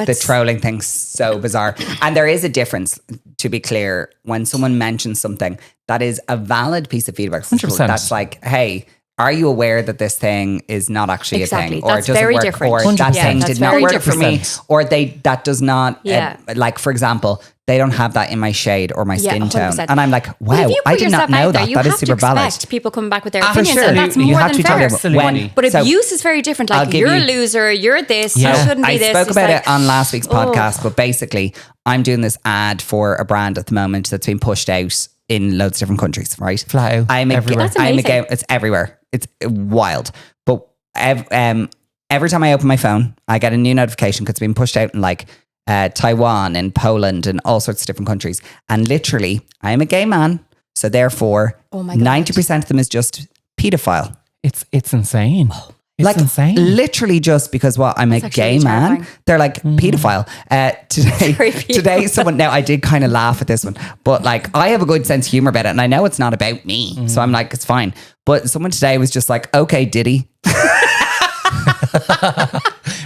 it's- trolling thing so bizarre. And there is a difference, to be clear, when someone mentions something that is a valid piece of feedback. 100%. That's like, hey, are you aware that this thing is not actually Exactly. a thing? Or That's it doesn't very work, different. or 100%. that thing That's did not very work for me. different. Or that does not, Yeah. like, for example, they don't have that in my shade or my skin tone. 100%. And I'm like, wow, Well, if you I put did not yourself know out there, that. you That is have to super valid. expect people come back with their For opinions, sure. and that's You more have than to be fair. targeted. When- But so- abuse is very different. I'll Like, give you're a you- loser, you're this, Yeah. you shouldn't be I this. spoke It's about like, it on last week's podcast, but basically, I'm doing this ad for a brand at the moment that's being pushed out in loads of different countries, right? Flat out, everywhere. That's I'm a amazing. game. It's everywhere. It's wild. But every time I open my phone, I get a new notification because it's being pushed out in like Taiwan and Poland and all sorts of different countries. And literally, I am a gay man, so therefore, Oh my God. 90% of them is just pedophile. It's insane. It's Like insane. literally just because I'm a That's actually gay man. terrifying. They're like pedophile. Very Today, pedophile. someone, now I did kind of laugh at this one, but like I have a good sense of humor about it, and I know it's not about me, so I'm like, it's fine. But someone today was just like, okay, Diddy.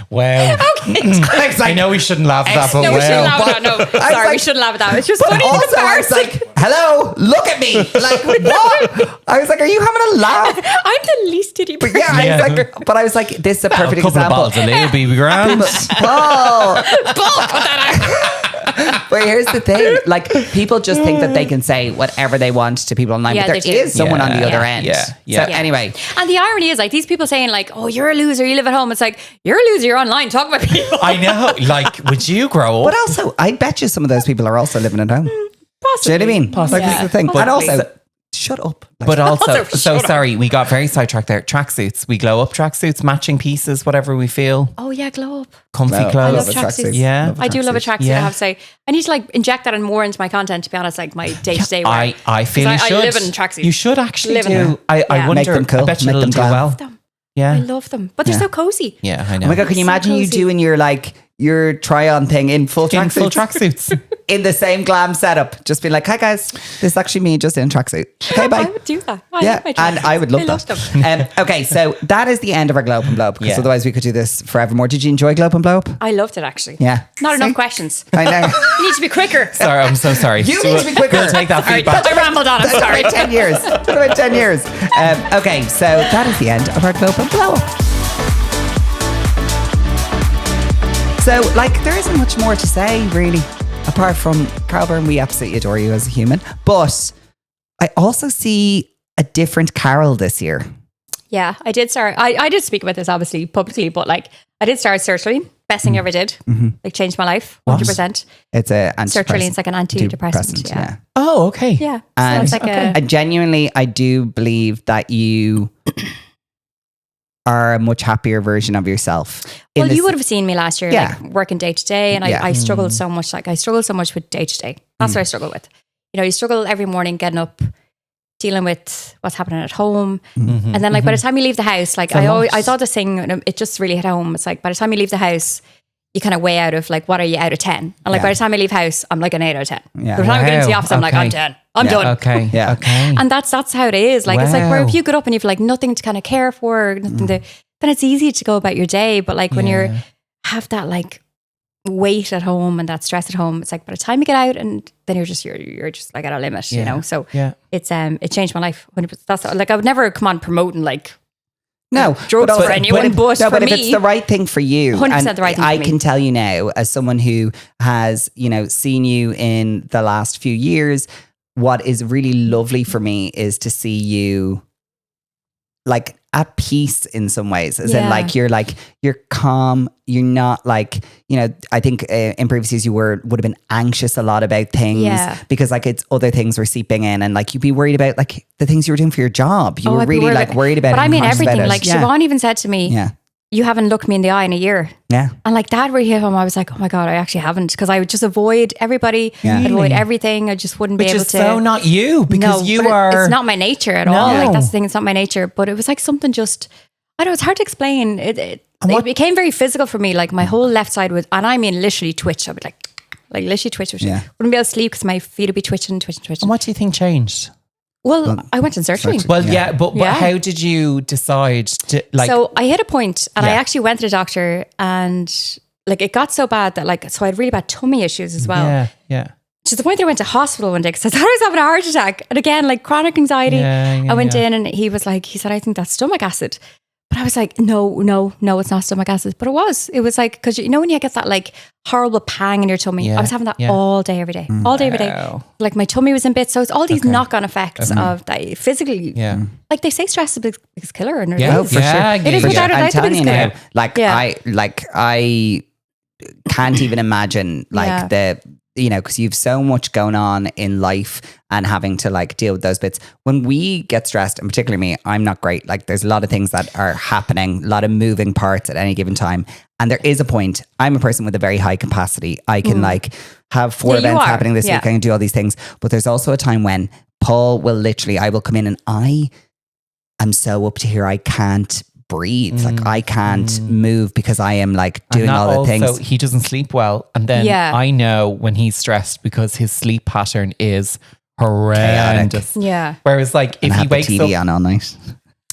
Wow. I was I know we shouldn't laugh at that, but No, we shouldn't wow. laugh at that. No, sorry, we like- shouldn't laugh at that. It's just But funny and also, I was embarrassing. like, hello, look at me. Like, what? I was like, are you having a laugh? I'm the least idiot But person. yeah, I was like, but I was like, this is a A perfect couple example. of bottles of Leo BB grand. Paul, But here's the thing. Like, people just think that they can say whatever they want to people online. Yeah, but they there do. is someone on the other end. Yeah. So anyway. And the irony is, like, these people saying, like, oh, you're a loser, you live at home. It's like, you're a loser, you're online, talk about people. I know. Like, would you grow up? But also, I bet you some of those people are also living at home. Possibly. Do you know what I mean? Possibly. Like, that's the thing. Possibly. And also, shut up. Like, But also, Also, so shut up. sorry, we got very sidetracked there. Tracksuits. We glow up tracksuits, matching pieces, whatever we feel. Oh, yeah, glow up. Comfy Well, I clothes. love tracksuits. Yeah. I do love a tracksuit, Yeah. I have to say. I need to, like, inject that and more into my content, to be honest, like my day-to-day wear. I feel you 'Cause should. I live in tracksuits. You should actually Live in do. them. I Yeah. wonder. Make them cool. I bet you Make it'll them do glam. well. them. Yeah. I love them. But they're so cozy. Yeah, I know. Oh my God, can you So imagine you cozy. doing your try-on thing in full In full tracksuits? tracksuits. In the same glam setup. Just be like, hi guys, this is actually me just in a tracksuit. Okay, I bye. would do that. I Yeah, love my and tracksuits. I would love I that. love them. Okay, so that is the end of our Glow Up and Blow Up, because Yeah. otherwise we could do this forevermore. Did you enjoy Glow Up and Blow Up? I loved it, actually. Yeah. Not See? enough questions. I know. You need to be quicker. Sorry, I'm so sorry. You need to be quicker. We'll take that feedback. I rambled on. I'm That's sorry. about 10 years. That's about 10 years. Okay, so that is the end of our Glow Up and Blow Up. So, like, there isn't much more to say, really, apart from Carol Byrne, we absolutely adore you as a human. But I also see a different Carol this year. Yeah, I did start. I did speak about this obviously publicly, but like I did start sertraline. Best thing I ever did. Like changed my life. 100%. It's a Sertraline's like an antidepressant. Yeah. Oh, okay. Yeah. So And it's like okay. I genuinely, I do believe that you are a much happier version of yourself. well, you would have seen me last year, Yeah. like working day to day, and Yeah. I struggled so much. Like I struggled so much with day to day. That's what I struggle with. You know, you struggle every morning getting up, dealing with what's happening at home, and then like by the time you leave the house, like I saw this thing, and it just really hit home. It's like by the time you leave the house, you kind of weigh out of like what are you out of 10, and like Yeah. by the time I leave house, I'm like an 8 out of 10. Yeah. By the time I get into the Wow. office, I'm like Okay. I'm 10. I'm Yeah. done. Okay. Yeah. Okay. And that's how it is. Like it's like where Wow. if you get up and you've like nothing to kind of care for, nothing to, then it's easy to go about your day. But like when you're have that like weight at home and that stress at home, it's like by the time you get out and then you're just like at a limit, you know. So Yeah. it's it changed my life. 100%. That's like I would never come on promoting like No, drugs but for also- anyone, but no, for but if me, it's the right thing for you, 100% and the right thing I for me. can tell you now, as someone who has, you know, seen you in the last few years, what is really lovely for me is to see you like at peace in some ways, as in Yeah. like you're calm. You're not like, you know, I think in previous years you would have been anxious a lot about things Yeah. because like it's other things were seeping in, and like you'd be worried about like the things you were doing for your job. You were I'd be really like worried about it. But I and mean conscious about everything. it. Like yeah. Siobhan even said to me, Yeah. you haven't looked me in the eye in a year. Yeah. And like that really hit home. I was like, oh my God, I actually haven't. Because I would just avoid everybody, Yeah. I'd avoid everything. I just wouldn't Which be able is to. so not you, because No, you but are. It's not my nature at No. all. Like that's the thing. It's not my nature. But it was like something just. I don't know. It's hard to explain. It became very physical for me. Like my whole left side was, and I mean literally twitch. I would like literally twitch. Yeah. Wouldn't be able to sleep because my feet would be twitching. And what do you think changed? Well, I went in surgery. Well, yeah, but Yeah. how did you decide to like? So I hit a point and I Yeah. actually went to the doctor and like it got so bad that like, so I had really bad tummy issues as well. yeah. To the point that I went to hospital one day because I thought I was having a heart attack. And again, like chronic anxiety. Yeah, I went in and he said, I think that's stomach acid. But I was like, no, it's not stomach acid. But it was like, because you know when you get that like horrible pang in your tummy? Yeah, I was having that yeah. all day, every day. All day, every day. Wow. Like my tummy was in bits. So it's all these knock-on effects of that physically. Yeah. Like they say stress is the biggest killer. And Yeah, Oh, for yeah, sure. yeah, It is yeah. without a I'm doubt the telling you biggest now, killer. like I can't even imagine like Yeah. the, you know, because you've so much going on in life and having to like deal with those bits. When we get stressed, and particularly me, I'm not great. Like there's a lot of things that are happening, a lot of moving parts at any given time. And there is a point, I'm a person with a very high capacity. I can like have 4 Yeah, you events are. happening this Yeah. week. I can do all these things. But there's also a time when Paul will literally, I will come in and I am so up to here, I can't breathe. Like I can't move because I am like doing And that all the also, things. he doesn't sleep well, and then Yeah. I know when he's stressed because his sleep pattern is horrendous. Yeah. Whereas, like, And if he have the wakes TV up, on all night.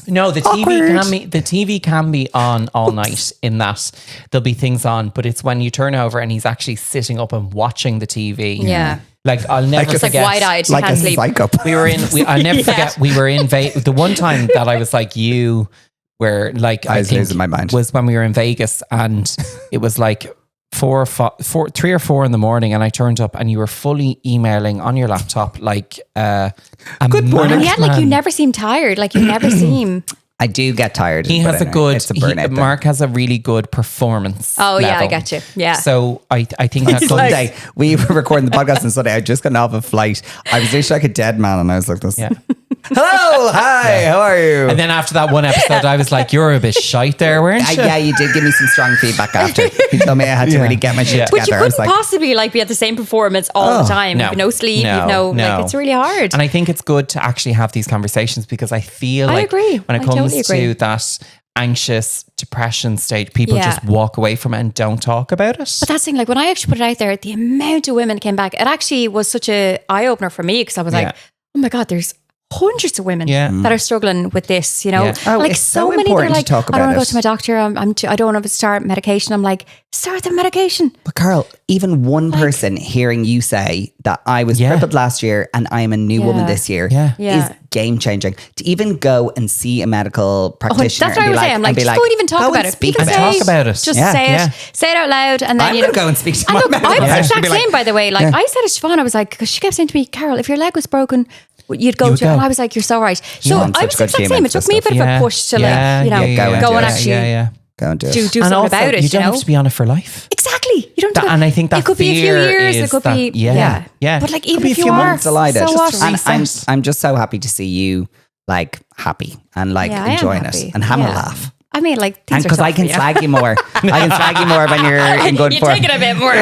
no, the Awkward. TV can be on all night. In that there'll be things on, but it's when you turn over and he's actually sitting up and watching the TV. Yeah. Like I'll never It's like forget. wide-eyed. You Like a can't sleep. psycho. We were in. I'll never forget. We were in the one time that I was like you, where like I was think losing my mind. was when we were in Vegas, and it was like 3 or 4 in the morning, and I turned up, and you were fully emailing on your laptop like a Good morning. And yet, like, you never seem tired. Like, you never seem... I do get tired. He has a good. It's a burnout thing. Mark has a really good performance. Oh, yeah, I level. get you. Yeah. So I think that's Sunday, we were recording the podcast on Sunday. I just got off a flight. I was literally like a dead man, and I was like this. Yeah. Hello, hi, how are you? And then after that one episode, I was like, "You're a bit shite there, weren't you?" Yeah, you did give me some strong feedback after. You told me I had to really get my shit But you together. I was couldn't like, possibly like be at the same performance all the time. No. You've no sleep. No, You've no, no. like, it's really hard. And I think it's good to actually have these conversations, because I feel I like agree. when it I comes totally agree. to that anxious depression state, people Yeah. just walk away from it and don't talk about it. But that's the thing, like when I actually put it out there, the amount of women came back, it actually was such a eye opener for me, because I was like, oh my God, there's hundreds of women that are struggling with this, you know? Yeah. Oh, like it's so so many, they're important to like, talk I don't about want to go it. to my doctor. I don't want to start medication. I'm like, start the medication. but Carol, even one person hearing you say that I was crippled last year and I am a new woman this year Yeah. is game changing. To even go and see a medical practitioner. That's what I was saying. I'm like, just go and even talk go about and it. speak Even about talk about it. Just Yeah. say Yeah. it. Say it out loud. And then, I'm you going know. to go and speak to And my look, medical I was the practitioner. exact Be like, same, by the way. Like, I said it to Siobhan, I was like, because she kept saying to me, Carol, if your leg was broken, you'd go to, and I was like, you're so right. So want I such was the good exact humour same. It into took me a bit of a push to like, you know, go and actually Go and do it. do And something also, about it. you don't have to be on it for life. Exactly. You don't. And I think that it could be a few fear years. It is could that- be yeah. But like Could even be a if you few are months. Delighted. so what? And reset. I'm just so happy to see you like happy and like Yeah, I am enjoying happy. it and having a Yeah. laugh. I mean, like And things are because I tough, can you know? slag you more. I can slag you more when you're in good You form. take it a bit more.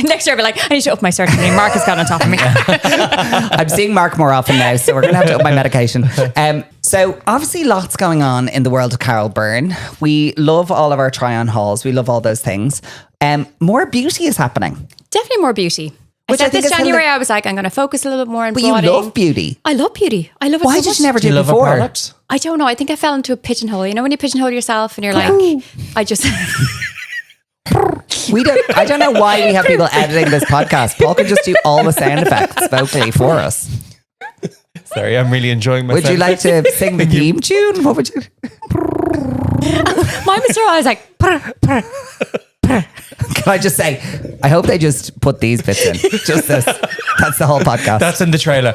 Next year I'll be like, I need to up my surgery. Mark has got on top of me. I'm seeing Mark more often now, so we're going to have to up my medication. So obviously lots going on in the world of Carol Byrne. We love all of our try-on hauls. We love all those things. More beauty is happening. Definitely more beauty. Which I I said think this is January, I was like, I'm going to focus a little bit more on But you broadening. love beauty. I love beauty. I love it Why so did much. you never Do do you it love a before? product? I don't know. I think I fell into a pigeonhole. You know when you pigeonhole yourself and you're like, I just... I don't know why we have people editing this podcast. Paul could just do all the sound effects vocally for us. Sorry, I'm really enjoying myself. Would you like to sing the theme tune? What would you? My Mr. I was like, Can I just say, I hope they just put these bits in. Just this. That's the whole podcast. That's in the trailer.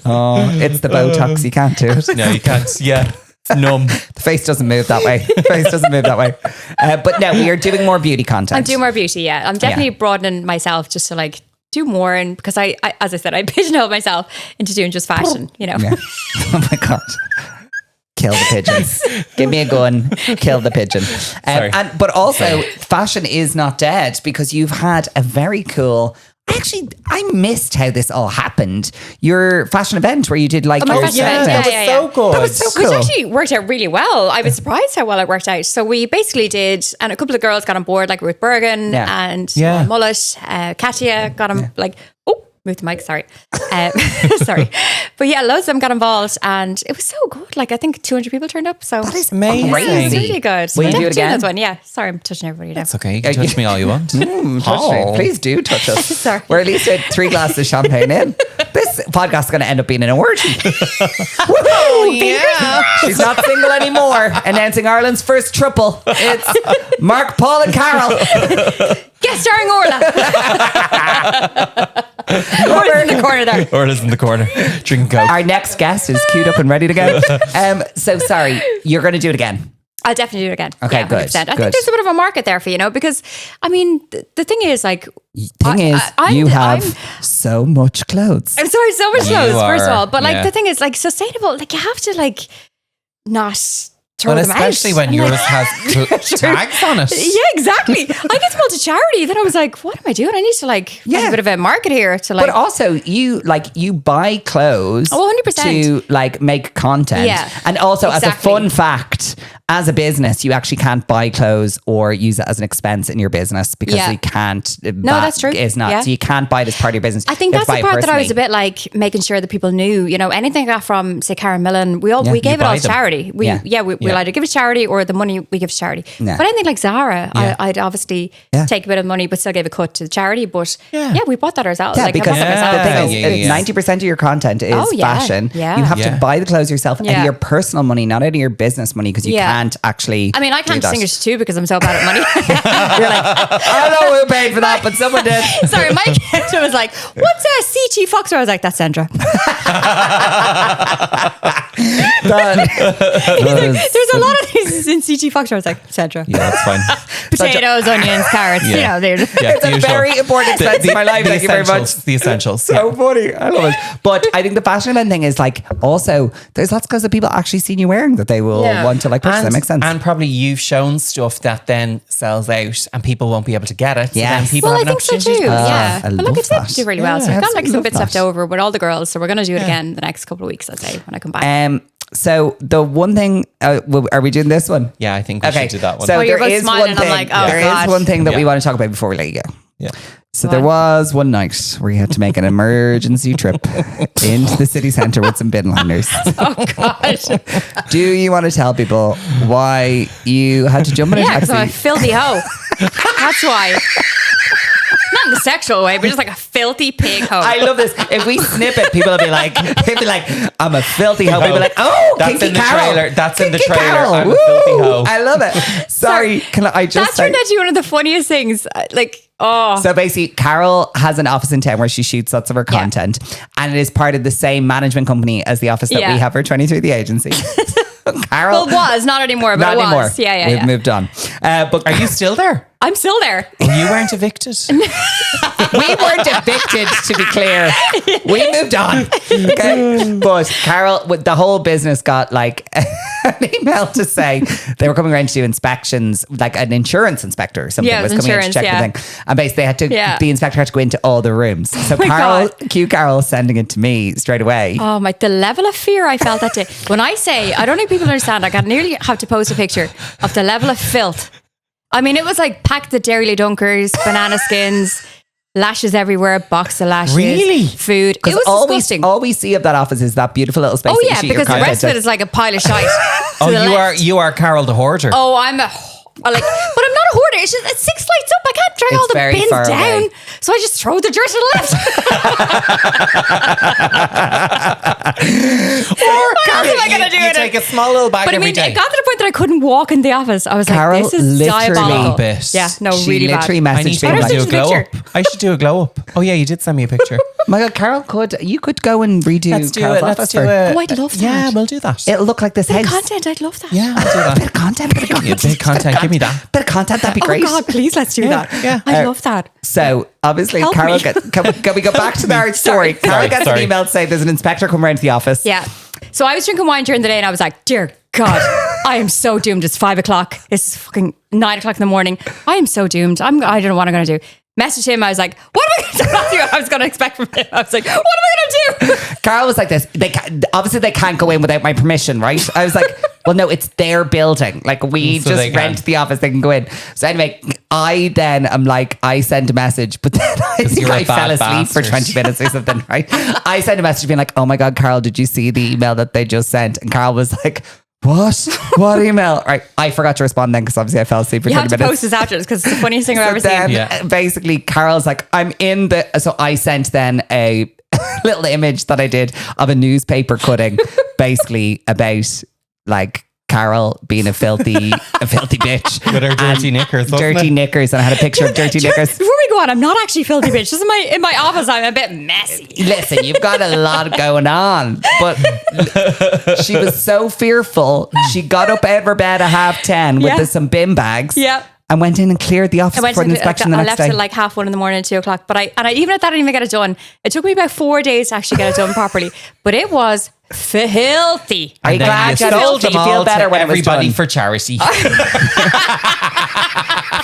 Oh, it's the Botox. You can't do it. No, you can't. Yeah. It's numb. The face doesn't move that way. The face doesn't move that way. But no, we are doing more beauty content. I'm doing more beauty, yeah. I'm definitely broadening myself just to like do more. And because I as I said, I pigeonholed myself into doing just fashion, you know. Yeah. Oh my God. Kill the pigeons. Give me a gun. Kill the pigeon. Sorry. But also, fashion is not dead because you've had a very cool. Actually, I missed how this all happened. Your fashion event where you did like my your fashion event, set. yeah. so good. That was so Which cool. actually worked out really well. I was surprised how well it worked out. So we basically did, and a couple of girls got on board, like Ruth Bergen and Mullet, Katia got on, move the mic, sorry. Sorry. But yeah, loads of them got involved and it was so good. Like I think 200 people turned up. So That is Amazing. it was crazy. really good. Will you do it Definitely again? another one. Yeah. Sorry, I'm touching everybody now. It's okay. You can touch me all you want. Touch me. Please do touch us. Sorry. We're at least 3 glasses of champagne in. This podcast is going to end up being an orgy. Woohoo! Yeah. She's not single anymore. Announcing Ireland's first triple. It's Mark, Paul, and Carol. Guest starring Orla. Orla's in the corner there. Orla's in the corner drinking Coke. Our next guest is queued up and ready to go. So sorry, you're going to do it again. I'll definitely do it again. Okay, Yeah, good, 100%. I good. think there's a bit of a market there for, you know, because I mean, the thing is like, You have so much clothes. I'm sorry, so much clothes, first of are, all. But like yeah. the thing is like sustainable, like you have to like not throw Well, them out. especially when And, yours like, has tags on it. Yeah, exactly. I get them all to charity. Then I was like, what am I doing? I need to like find a bit of a market here to like. But also, you buy clothes 100%. to like make content. Yeah, And also, as a exactly. fun fact, as a business, you actually can't buy clothes or use it as an expense in your business because Yeah. you can't. No, that's true. It's not. Yeah. So you can't buy it as part of your business. I think You that's have the to buy it part that I was a personally. bit like making sure that people knew, you know, anything I got from say Karen Millen, we gave it all buy to them. charity. We we'll either give it to charity or the money we give to charity. Yeah. But anything like Zara, Yeah. I'd obviously Yeah. take a bit of money, but still give a cut to the charity. But Yeah. we bought that ourselves. Yeah, Like, I because bought that the myself. thing is, 90% of your content is Oh, yeah. fashion. Yeah. You have to Yeah. buy the clothes yourself and Yeah. your personal money, not only your business money, because you Yeah. can't actually. I mean, I can't do that. distinguish too because I'm so bad at money. You're like, I don't know who paid for that, but someone did. Sorry, my character was like, "What's a CT Foxtrot?" I was like, "That's Sandra." There's a lot of things in CT Foxtrot. I was like, "Sandra." Yeah, that's fine. Potatoes, onions, carrots. Yeah. You know, they're Yeah, It's a very important expense in my life. Thank you very much. The essentials. So funny. I love it. But I think the fashion event thing is like also there's lots of clothes that people actually seen you wearing that they will want to like purchase. That makes sense. And probably you've shown stuff that then sells out and people won't be able to get it. So Yes. then people Well, I have an think so opportunity too. to- Yeah, I but love look, it's that. did really well. So Yeah, we've got like absolutely some bits love left that. over with all the girls. So we're going to do it again the next couple of weeks, I'd say, when I come back. So the one thing, are we doing this one? Yeah, I think we should do that one. So you're there both is smiling, one I'm thing. like, oh, there is God. one thing that we Yeah. want to talk about before we let you go. yeah. So there was one night where you had to make an emergency trip into the city centre with some bin liners. Oh God! Do you want to tell people why you had to jump in a Yeah, because I'm a taxi? filthy hoe. That's why. Not in the sexual way, but just like a filthy pig hoe. I love this. If we snip it, people will be like, I'm a filthy hoe. People will be like, oh, That's Kinky in the Carol. trailer. That's in the Kinky trailer. Carol. I'm a Woo. filthy hoe. I love it. Sorry, can I just that say? turned out to be one of the funniest things. So basically, Carol has an office in town where she shoots lots of her content, and it is part of the same management company as the office that we have for 23 The Agency. Carol, Well, it was not anymore, but not it was. anymore. Yeah, We've yeah. moved on. But Are you still there? I'm still there. You weren't evicted. we weren't evicted, to be clear. We moved on. Okay. But Carol, with the whole business got like an email to say they were coming around to do inspections, like an insurance inspector or something Yeah, it was was coming in to insurance, check the thing. And basically they had to, the inspector had to go into all the rooms. So my Carol, God. cue Carol sending it to me straight away. Oh my! The level of fear I felt that day. When I say, I don't think people understand. Like, I nearly have to post a picture of the level of filth. I mean, it was like packed the Dairy Dunkers, banana skins, lashes everywhere, box of lashes, Really? food. It Because was disgusting. all we see of that office is that beautiful little space. Oh that you yeah, shoot your because the content rest of in. it is like a pile of shite. Oh, to the you left. are Carol the hoarder. Oh, but I'm not a hoarder. It's just it's 6 flights up. I can't drag It's all the very bins far down. away. So I just throw the dirt to the left. What else am I gonna do You with take it? a small little bag But I every mean, day. it got to the point that I couldn't walk in the office. I was Carol like, this is literally- diabolical. Bit. Yeah, no, She really literally bad. I need messaged to me Why like, don't do a you glow picture? up. I should do a glow up. Oh yeah, you did send me a picture. my God, Carol you could go and redo Let's do Carol's it. office Let's do for- it. Oh, I'd love that. Yeah, we'll do that. It'll look like this Bit of house. content, I'd love that. Yeah, I'll do that. Bit of content, bit of content. Yeah, big content. Give me that. Bit of content, that'd be Oh great. God, please let's do that. yeah. I love that. So obviously, Help Carol, me. can we go back to our story? Carol gets an email to say there's an inspector coming around to the office. Yeah. So I was drinking wine during the day and I was like, dear God, I am so doomed. It's 5 o'clock. It's fucking 9 o'clock in the morning. I am so doomed. I don't know what I'm going to do. Messaged him. I was like, what am I going to do? I was going to expect from him. I was like, what am I going to do? Carol was like this. Obviously they can't go in without my permission, right? I was like, well, no, it's their building. Like we So they just can. rent the office. They can go in. So anyway, I then am like, I sent a message, but then I think you're a I fell bad asleep for bastard. 20 minutes or something, right? I sent a message being like, oh my God, Carol, did you see the email that they just sent? And Carol was like, what email? Right. I forgot to respond then because obviously I fell asleep for You 20 have to minutes. post this afterwards because it's the funniest thing I've ever then seen. Yeah. basically Carol's like, I'm in the, so I sent then a little image that I did of a newspaper cutting basically about like Carol being a filthy bitch. With her dirty And knickers, wasn't dirty it? knickers. And I had a picture of dirty knickers. Before we go on, I'm not actually filthy bitch. Just in my office, I'm a bit messy. Listen, you've got a lot going on, but she was so fearful. She got up out of her bed at 10:30 with Yeah. some bin bags. Yeah. And went in and cleared the office I went for to an inspection the I next left day. at like 1:30 in the morning, 2 o'clock. But even at that, I didn't even get it done. It took me about 4 days to actually get it done properly. But it was filthy. Are you And then glad you you sold did them you feel all better to when it was everybody done? for charity.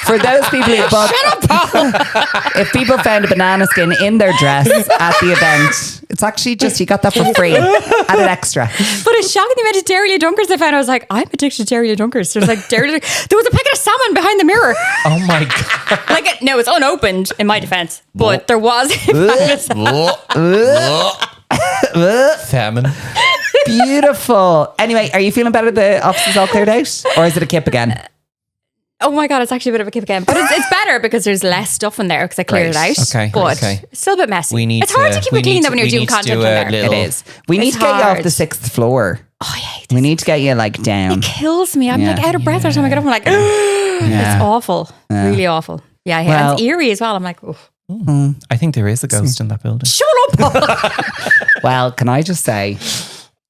For those people who bought, if people found a banana skin in their dress at the event, it's actually just you got that for free at an extra. But it's shocking the amount of Dairy Dunkers I found. I was like, I'm addicted to Dairy Dunkers. There's like there was a packet of salmon behind the mirror. Oh my God. Like no, it's unopened in my defense, but there was. Famine. Beautiful. Anyway, are you feeling better? The office is all cleared out? Or is it a kip again? Oh my God, it's actually a bit of a kip again. But it's better because there's less stuff in there because I cleared it out. Okay, But okay. it's still a bit messy. We need it's hard to keep it clean though when you're doing content in there. It is. We need to get you off the 6th floor. Oh, I hate this. We need to get you like down. It kills me. I'm Yeah. like out of breath every time I get up. I'm like, it's awful. Really awful. Yeah, I hate it. And it's eerie as well. I'm like, oh. I think there is a ghost in that building. Shut up. Well, can I just say,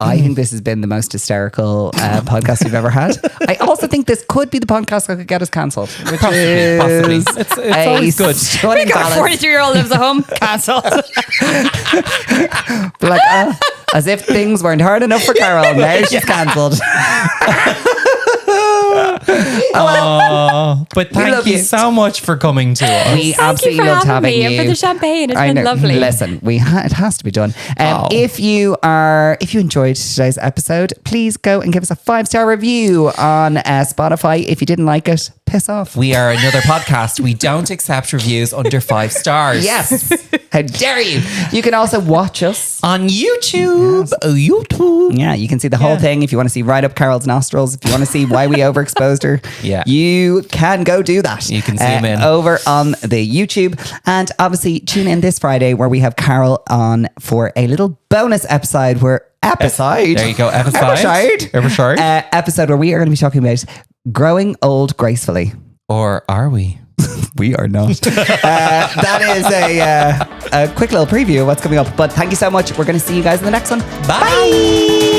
I think this has been the most hysterical podcast we've ever had. I also think this could be the podcast that could get us cancelled. Possibly. It's always good. We got a 43-year-old lives at home. Cancelled. Like, as if things weren't hard enough for Carol. Now she's cancelled. But thank you so much for coming to us. We Thank you absolutely for loved having me you. and for the champagne. It's I been know. lovely. Listen, it has to be done. If you enjoyed today's episode, please go and give us a 5-star review on Spotify. If you didn't like it, piss off. We are another podcast. We don't accept reviews under 5 stars. Yes. How dare you? You can also watch us On YouTube. YouTube. Yeah, you can see the whole thing. If you want to see right up Carol's nostrils, if you want to see why we overexposed her, you can go do that. You can zoom in. Over on the YouTube. And obviously tune in this Friday where we have Carol on for a little bonus episode where There you go. episode where we are going to be talking about growing old gracefully. Or are we? We are not. That is a quick little preview of what's coming up. But thank you so much. We're going to see you guys in the next one. Bye.